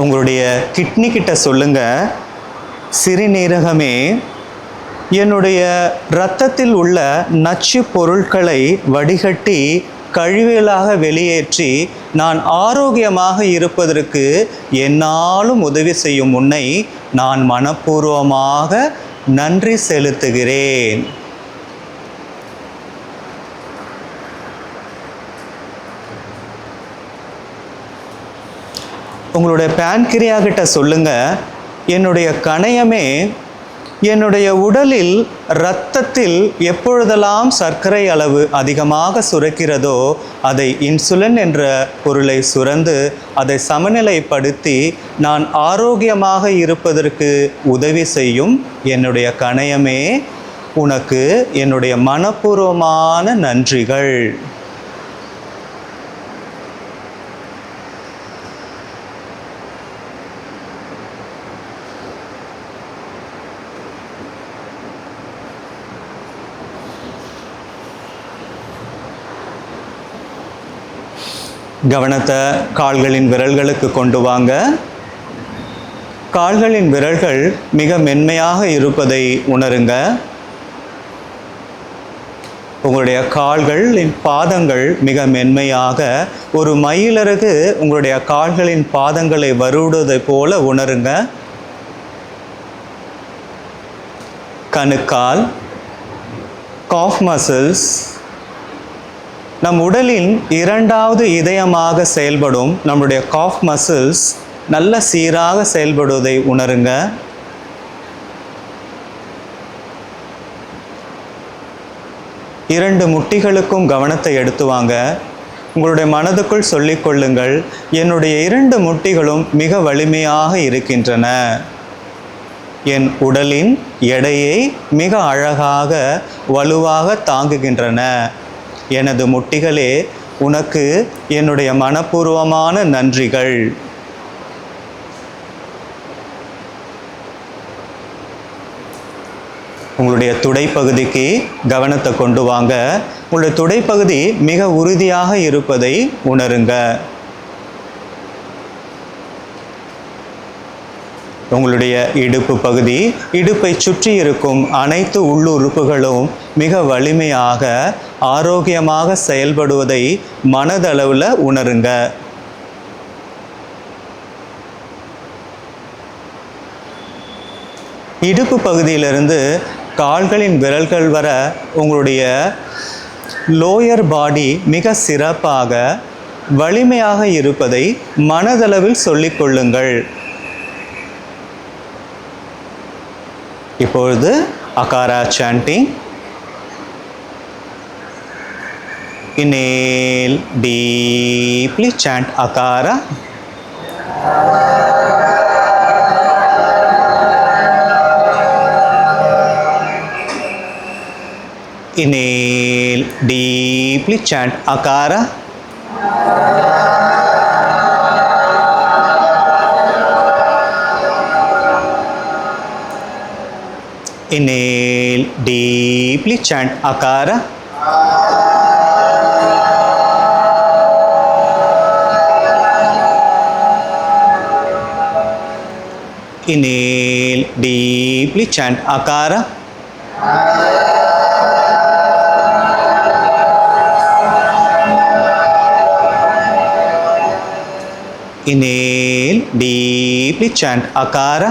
உங்களுடைய கிட்னி கிட்ட சொல்லுங்க, சிறுநீரகமே, என்னுடைய இரத்தத்தில் உள்ள நச்சு பொருட்களை வடிகட்டி கழிவுகளாக வெளியேற்றி நான் ஆரோக்கியமாக இருப்பதற்கு என்னாலும் உதவி செய்யும் உன்னை நான் மனப்பூர்வமாக நன்றி செலுத்துகிறேன். உங்களுடைய பேன்கிரியா கிட்ட சொல்லுங்க, என்னுடைய கணையமே, என்னுடைய உடலில் இரத்தத்தில் எப்பொழுதெல்லாம் சர்க்கரை அளவு அதிகமாக சுரக்கிறதோ அதை இன்சுலின் என்ற பொருளை சுரந்து அதை சமநிலைப்படுத்தி நான் ஆரோக்கியமாக இருப்பதற்கு உதவி செய்யும் என்னுடைய கணையமே, உனக்கு என்னுடைய மனப்பூர்வமான நன்றிகள். கவனத்தை கால்களின் விரல்களுக்கு கொண்டு வாங்க. கால்களின் விரல்கள் மிக மென்மையாக இருப்பதை உணருங்க. உங்களுடைய கால்களின் பாதங்கள் மிக மென்மையாக, ஒரு மயிலிறகு உங்களுடைய கால்களின் பாதங்களை வருடுவதை போல உணருங்க. கணுக்கால், காஃப் மசில்ஸ், நம் உடலின் இரண்டாவது இதயமாக செயல்படும் நம்முடைய காஃப் மசில்ஸ் நல்ல சீராக செயல்படுவதை உணருங்க. இரண்டு முட்டிகளுக்கும் கவனத்தை எடுத்து வாங்க. உங்களுடைய மனதுக்குள் சொல்லிக் கொள்ளுங்கள், என்னுடைய இரண்டு முட்டிகளும் மிக வலிமையாக இருக்கின்றன. என் உடலின் எடையை மிக அழகாக வலுவாக தாங்குகின்றன. எனது முட்டிகளே, உனக்கு என்னுடைய மனப்பூர்வமான நன்றிகள். உங்களுடைய துடைப்பகுதிக்கு கவனத்தை கொண்டு வாங்க. உங்களுடைய துடைப்பகுதி மிக உறுதியாக இருப்பதை உணருங்க. உங்களுடைய இடுப்பு பகுதி, இடுப்பை சுற்றி இருக்கும் அனைத்து உள்ளுறுப்புகளும் மிக வலிமையாக ஆரோக்கியமாக செயல்படுவதை மனதளவில் உணருங்க. இடுப்பு பகுதியிலிருந்து கால்களின் விரல்கள் வர உங்களுடைய லோயர் பாடி மிக சிறப்பாக வலிமையாக இருப்பதை மனதளவில் சொல்லிக் கொள்ளுங்கள். இப்பொழுது Akara sanding. Inhale deeply, chant akara. Inhale deeply, chant akara. Inhale deeply, chant akara. Inhale deeply, chant akara. Inhale, deeply chant Akara.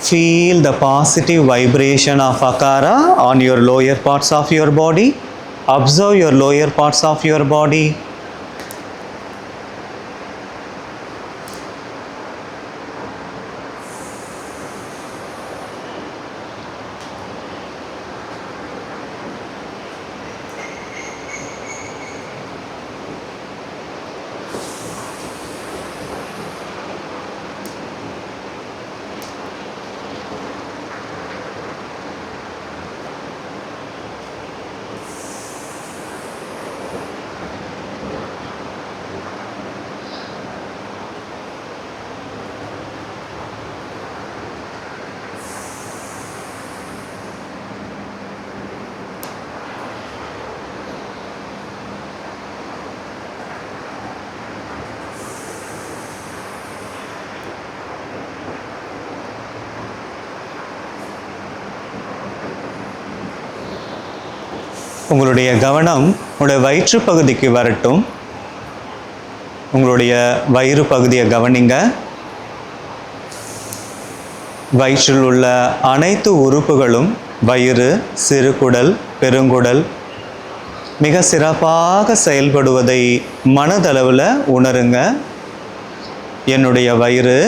Feel the positive vibration of Akara on your lower parts of your body. Observe your lower parts of your body. உங்களுடைய கவனம் உங்களுடைய வயிற்று பகுதிக்கு வரட்டும். உங்களுடைய வயிறு பகுதியை கவனிங்க. வயிற்றில் உள்ள அனைத்து உறுப்புகளும் வயிறு, சிறுகுடல், பெருங்குடல் மிக சிறப்பாக செயல்படுவதை மனதளவில் உணருங்க. என்னுடைய வயிறு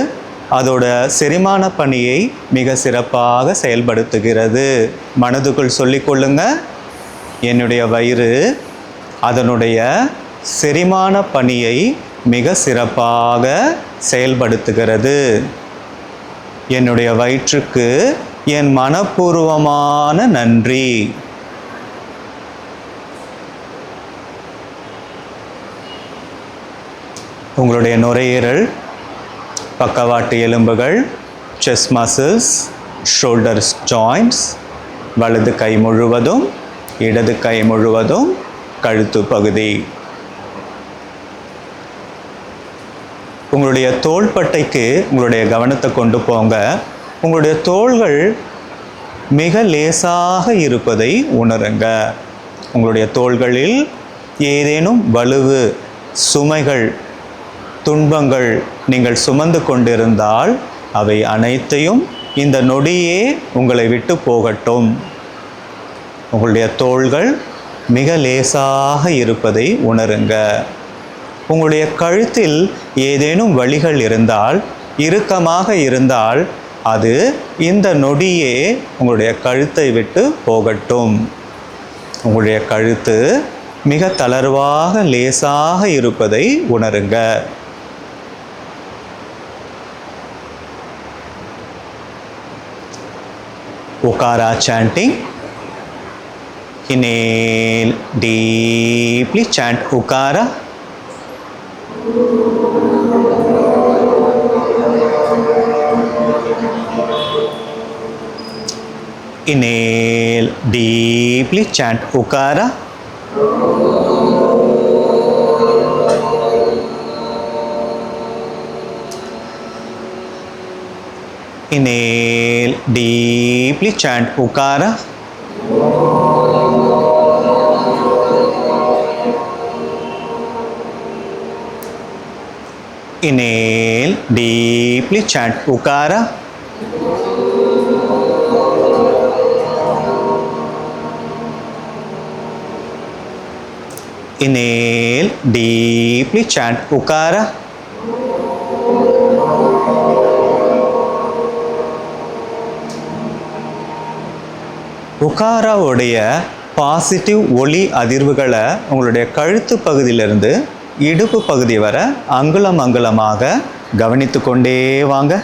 அதோட செரிமான பணியை மிக சிறப்பாக செயல்படுத்துகிறது. மனதுக்குள் சொல்லிக்கொள்ளுங்க, என்னுடைய வயிறு அதனுடைய செரிமான பணியை மிக சிறப்பாக செயல்படுத்துகிறது. என்னுடைய வயிற்றுக்கு என் மனப்பூர்வமான நன்றி. உங்களுடைய நுரையீரல், பக்கவாட்டு எலும்புகள், செஸ்ட் மசில்ஸ், ஷோல்டர்ஸ் ஜாயிண்ட்ஸ், வலது கை முழுவதும், இடது கை முழுவதும், கழுத்து பகுதி. உங்களுடைய தோள்பட்டைக்கு உங்களுடைய கவனத்தை கொண்டு போங்க. உங்களுடைய தோள்கள் மிக லேசாக இருப்பதை உணருங்க. உங்களுடைய தோள்களில் ஏதேனும் வலுவு, சுமைகள், துன்பங்கள் நீங்கள் சுமந்து கொண்டிருந்தால் அவை அனைத்தையும் இந்த நொடியே உங்களை விட்டு போகட்டும். உங்களுடைய தோள்கள் மிக லேசாக இருப்பதை உணருங்க. உங்களுடைய கழுத்தில் ஏதேனும் வலிகள் இருந்தால், இறுக்கமாக இருந்தால் அது இந்த நொடியே உங்களுடைய கழுத்தை விட்டு போகட்டும். உங்களுடைய கழுத்து மிக தளர்வாக லேசாக இருப்பதை உணருங்க. Okara chanting. Inhale, deeply chant Okara. Inhale, deeply chant Okara. Inhale, deeply chant Okara. Inhale, deeply chant Okara. Inhale, deeply chant Okara. உக்காராவுடைய பாசிட்டிவ் ஒளி அதிர்வுகளை உங்களுடைய கழுத்து பகுதியிலிருந்து இடுப்பு பகுதி வரை அங்குலம் அங்குலமாக கவனித்து கொண்டே வாங்க.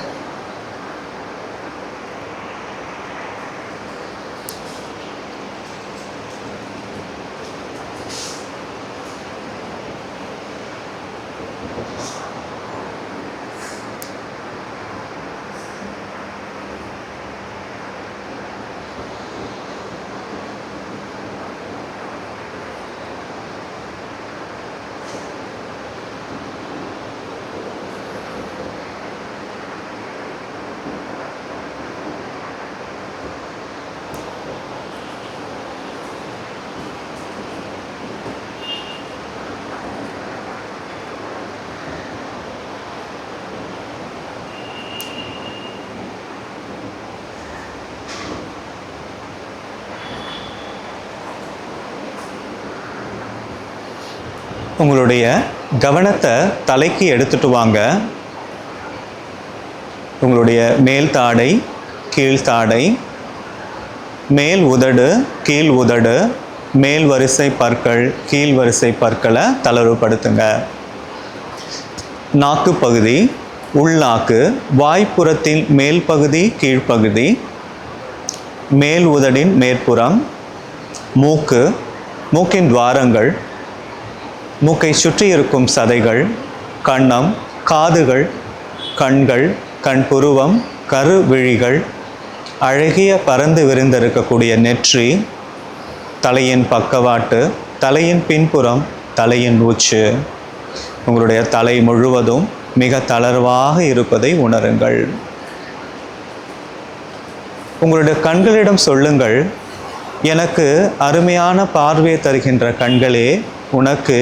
உங்களுடைய கவனத்தை தலைக்கு எடுத்துட்டு வாங்க. உங்களுடைய மேல் தாடை, கீழ் தாடை, மேல் உதடு, கீழ் உதடு, மேல் வரிசை பற்கள், கீழ் வரிசை பற்களை தளர்வுபடுத்துங்க. நாக்கு பகுதி, உள்நாக்கு, வாய்ப்புறத்தின் மேல் பகுதி, கீழ்ப்பகுதி, மேல் உதடின் மேற்புறம், மூக்கு, மூக்கின் துவாரங்கள், மூக்கை சுற்றி இருக்கும் சதைகள், கன்னம், காதுகள், கண்கள், கண்புருவம், கருவிழிகள், அழகிய பறந்து விரிந்திருக்கக்கூடிய நெற்றி, தலையின் பக்கவாட்டு, தலையின் பின்புறம், தலையின் உச்சி. உங்களுடைய தலை முழுவதும் மிக தளர்வாக இருப்பதை உணருங்கள். உங்களுடைய கண்களிடம் சொல்லுங்கள், எனக்கு அருமையான பார்வையை தருகின்ற கண்களே, உனக்கு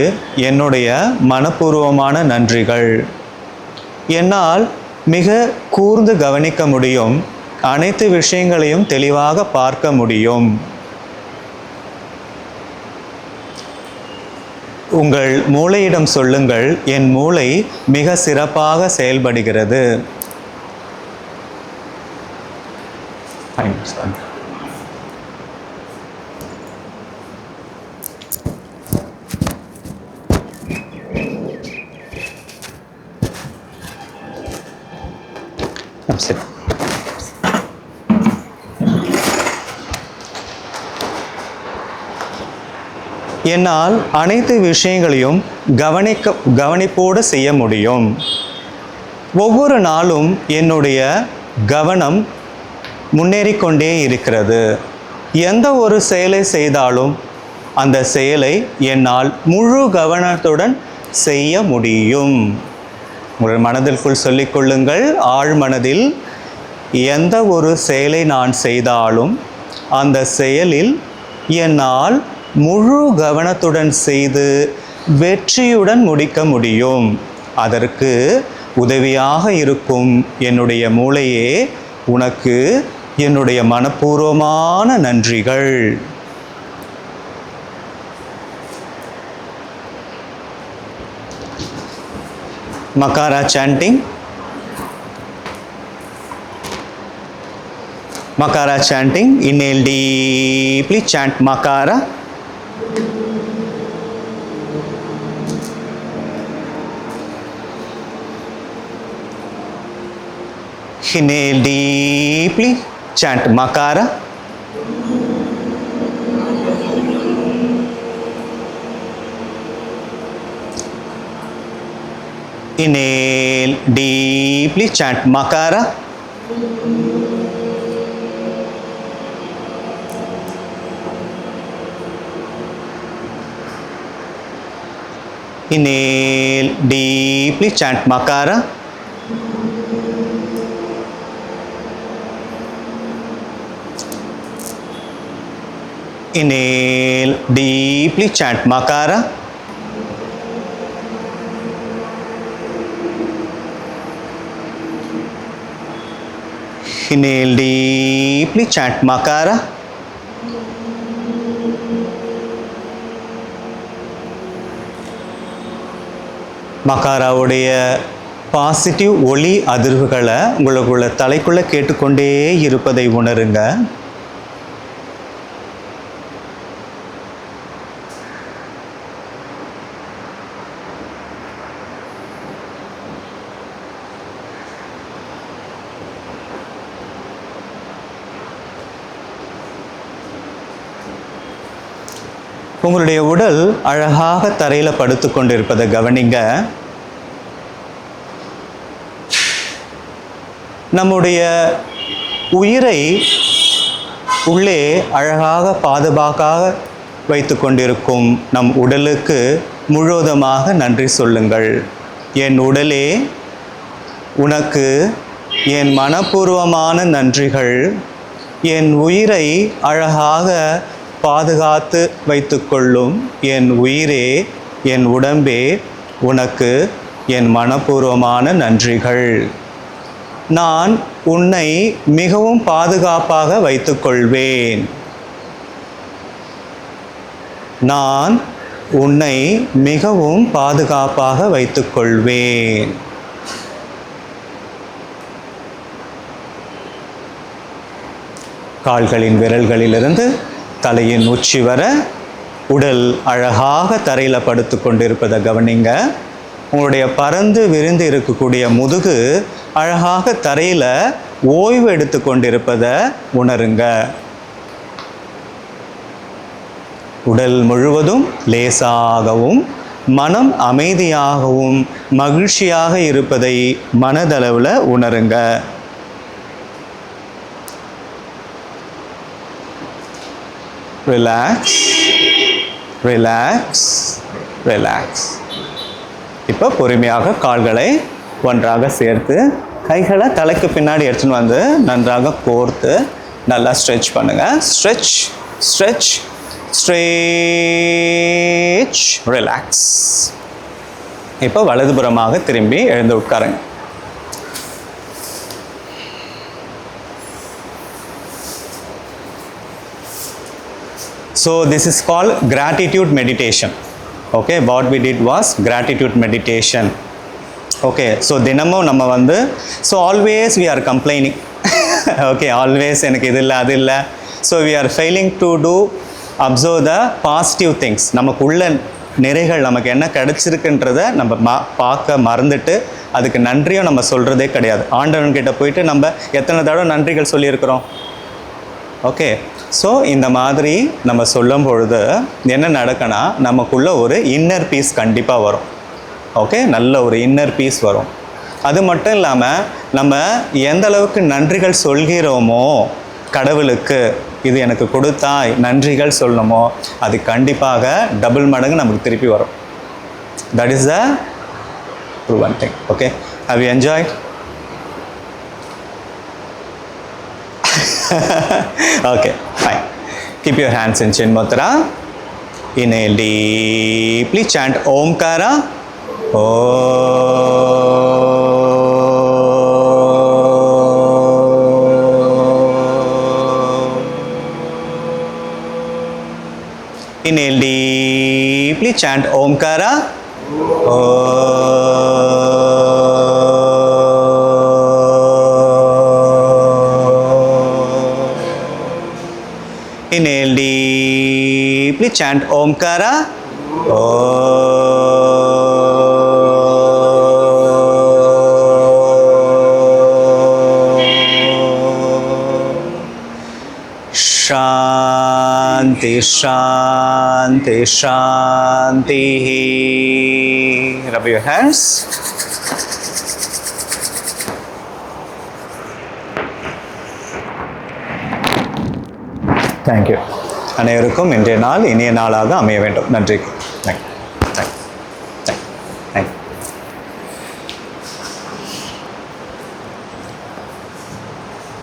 என்னுடைய மனப்பூர்வமான நன்றிகள். என்னால் மிக கூர்ந்து கவனிக்க முடியும், அனைத்து விஷயங்களையும் தெளிவாக பார்க்க முடியும். உங்கள் மூளையிடம் சொல்லுங்கள், என் மூளை மிக சிறப்பாக செயல்படுகிறது. என்னால் அனைத்து விஷயங்களையும் கவனிப்போடு செய்ய முடியும். ஒவ்வொரு நாளும் என்னுடைய கவனம் முன்னேறிக்கொண்டே இருக்கிறது. எந்த ஒரு செயலை செய்தாலும் அந்த செயலை என்னால் முழு கவனத்துடன் செய்ய முடியும். உங்கள் மனதிற்குள் சொல்லிக்கொள்ளுங்கள், ஆழ்மனதில், எந்த ஒரு செயலை நான் செய்தாலும் அந்த செயலில் என்னால் முழு கவனத்துடன் செய்து வெற்றியுடன் முடிக்க முடியும். அதற்கு உதவியாக இருக்கும் என்னுடைய மூளையே, உனக்கு என்னுடைய மனப்பூர்வமான நன்றிகள். Makara chanting. Makara chanting. Inhale deeply, chant Makara. Inhale deeply, chant Makara. Inhale deeply, chant Makara. Inhale deeply, chant Makara. Inhale deeply, chant Makara. Inhale deeply, chant Makara. மகாராவுடைய பாசிட்டிவ் ஒளி அதிர்வுகளை உங்களுக்குள்ள தலைக்குள்ளே கேட்டுக்கொண்டே இருப்பதை உணருங்க. உங்களுடைய உடல் அழகாக தரையில் படுத்து கொண்டிருப்பதை கவனிங்க. நம்முடைய உயிரை உள்ளே அழகாக பாதுகாப்பாக வைத்து கொண்டிருக்கும் நம் உடலுக்கு முழுவதுமாக நன்றி சொல்லுங்கள். என் உடலே, உனக்கு என் மனப்பூர்வமான நன்றிகள். என் உயிரை அழகாக பாதுகாத்து வைத்துக்கொள்ளும் என் உயிரே, என் உடம்பே, உனக்கு என் மனப்பூர்வமான நன்றிகள். நான் உன்னை மிகவும் பாதுகாப்பாக வைத்துக்கொள்வேன். நான் உன்னை மிகவும் பாதுகாப்பாக வைத்துக்கொள்வேன். கால்களின் விரல்களிலிருந்து தலையின் உச்சி வர உடல் அழகாக தரையில் படுத்து கொண்டிருப்பதை கவனிங்க. உங்களுடைய பறந்து விரிந்து இருக்கக்கூடிய முதுகு அழகாக தரையில் ஓய்வு எடுத்து கொண்டிருப்பதை உணருங்க. உடல் முழுவதும் லேசாகவும் மனம் அமைதியாகவும் மகிழ்ச்சியாக இருப்பதை மனதளவில் உணருங்க. Relax, relax, relax. இப்போ பொறுமையாக கால்களை ஒன்றாக சேர்த்து கைகளை தலைக்கு பின்னாடி எடுத்துன்னு வந்து நன்றாக கோர்த்து நல்லா ஸ்ட்ரெச் பண்ணுங்கள். Stretch, stretch, stretch, relax. இப்போ வலதுபுறமாக திரும்பி எழுந்து உட்காருங்க. So this is called gratitude meditation. Okay, what we did was gratitude meditation. Okay, so தினமும் நம்ம வந்து so always we are complaining. Okay, always எனக்கு இது இல்லை அது இல்லை. So we are failing to do observe the positive things. நமக்கு உள்ள நிறைகள் நமக்கு என்ன கிடைச்சிருக்குன்றதை நம்ம பார்க்க மறந்துட்டு அதுக்கு நன்றியும் நம்ம சொல்கிறதே கிடையாது. ஆண்டவன்கிட்ட போயிட்டு நம்ம எத்தனை தடவை நன்றிகள் சொல்லியிருக்கிறோம். ஓகே, ஸோ இந்த மாதிரி நம்ம சொல்லும் பொழுது என்ன நடக்குன்னா நமக்குள்ள ஒரு இன்னர் பீஸ் கண்டிப்பாக வரும். ஓகே, நல்ல ஒரு இன்னர் பீஸ் வரும். அது மட்டும் இல்லாமல் நம்ம எந்த அளவுக்கு நன்றிகள் சொல்கிறோமோ கடவுளுக்கு, இது எனக்கு கொடுத்தா நன்றிகள் சொல்லணுமோ அது கண்டிப்பாக டபுள் மடங்கு நமக்கு திருப்பி வரும். That is the proven thing. Okay, have you enjoyed? Okay, fine. Keep your hands in Chin Mudra. Inhale deeply, chant Omkara. Inhale deeply, chant Omkara. Inhale deeply, chant Omkara. Shanti, Shanti, Shanti. Rub your hands. Thank you. அனைவருக்கும் இன்றைய நாள் இனிய நாளாக அமைய வேண்டும். நன்றி.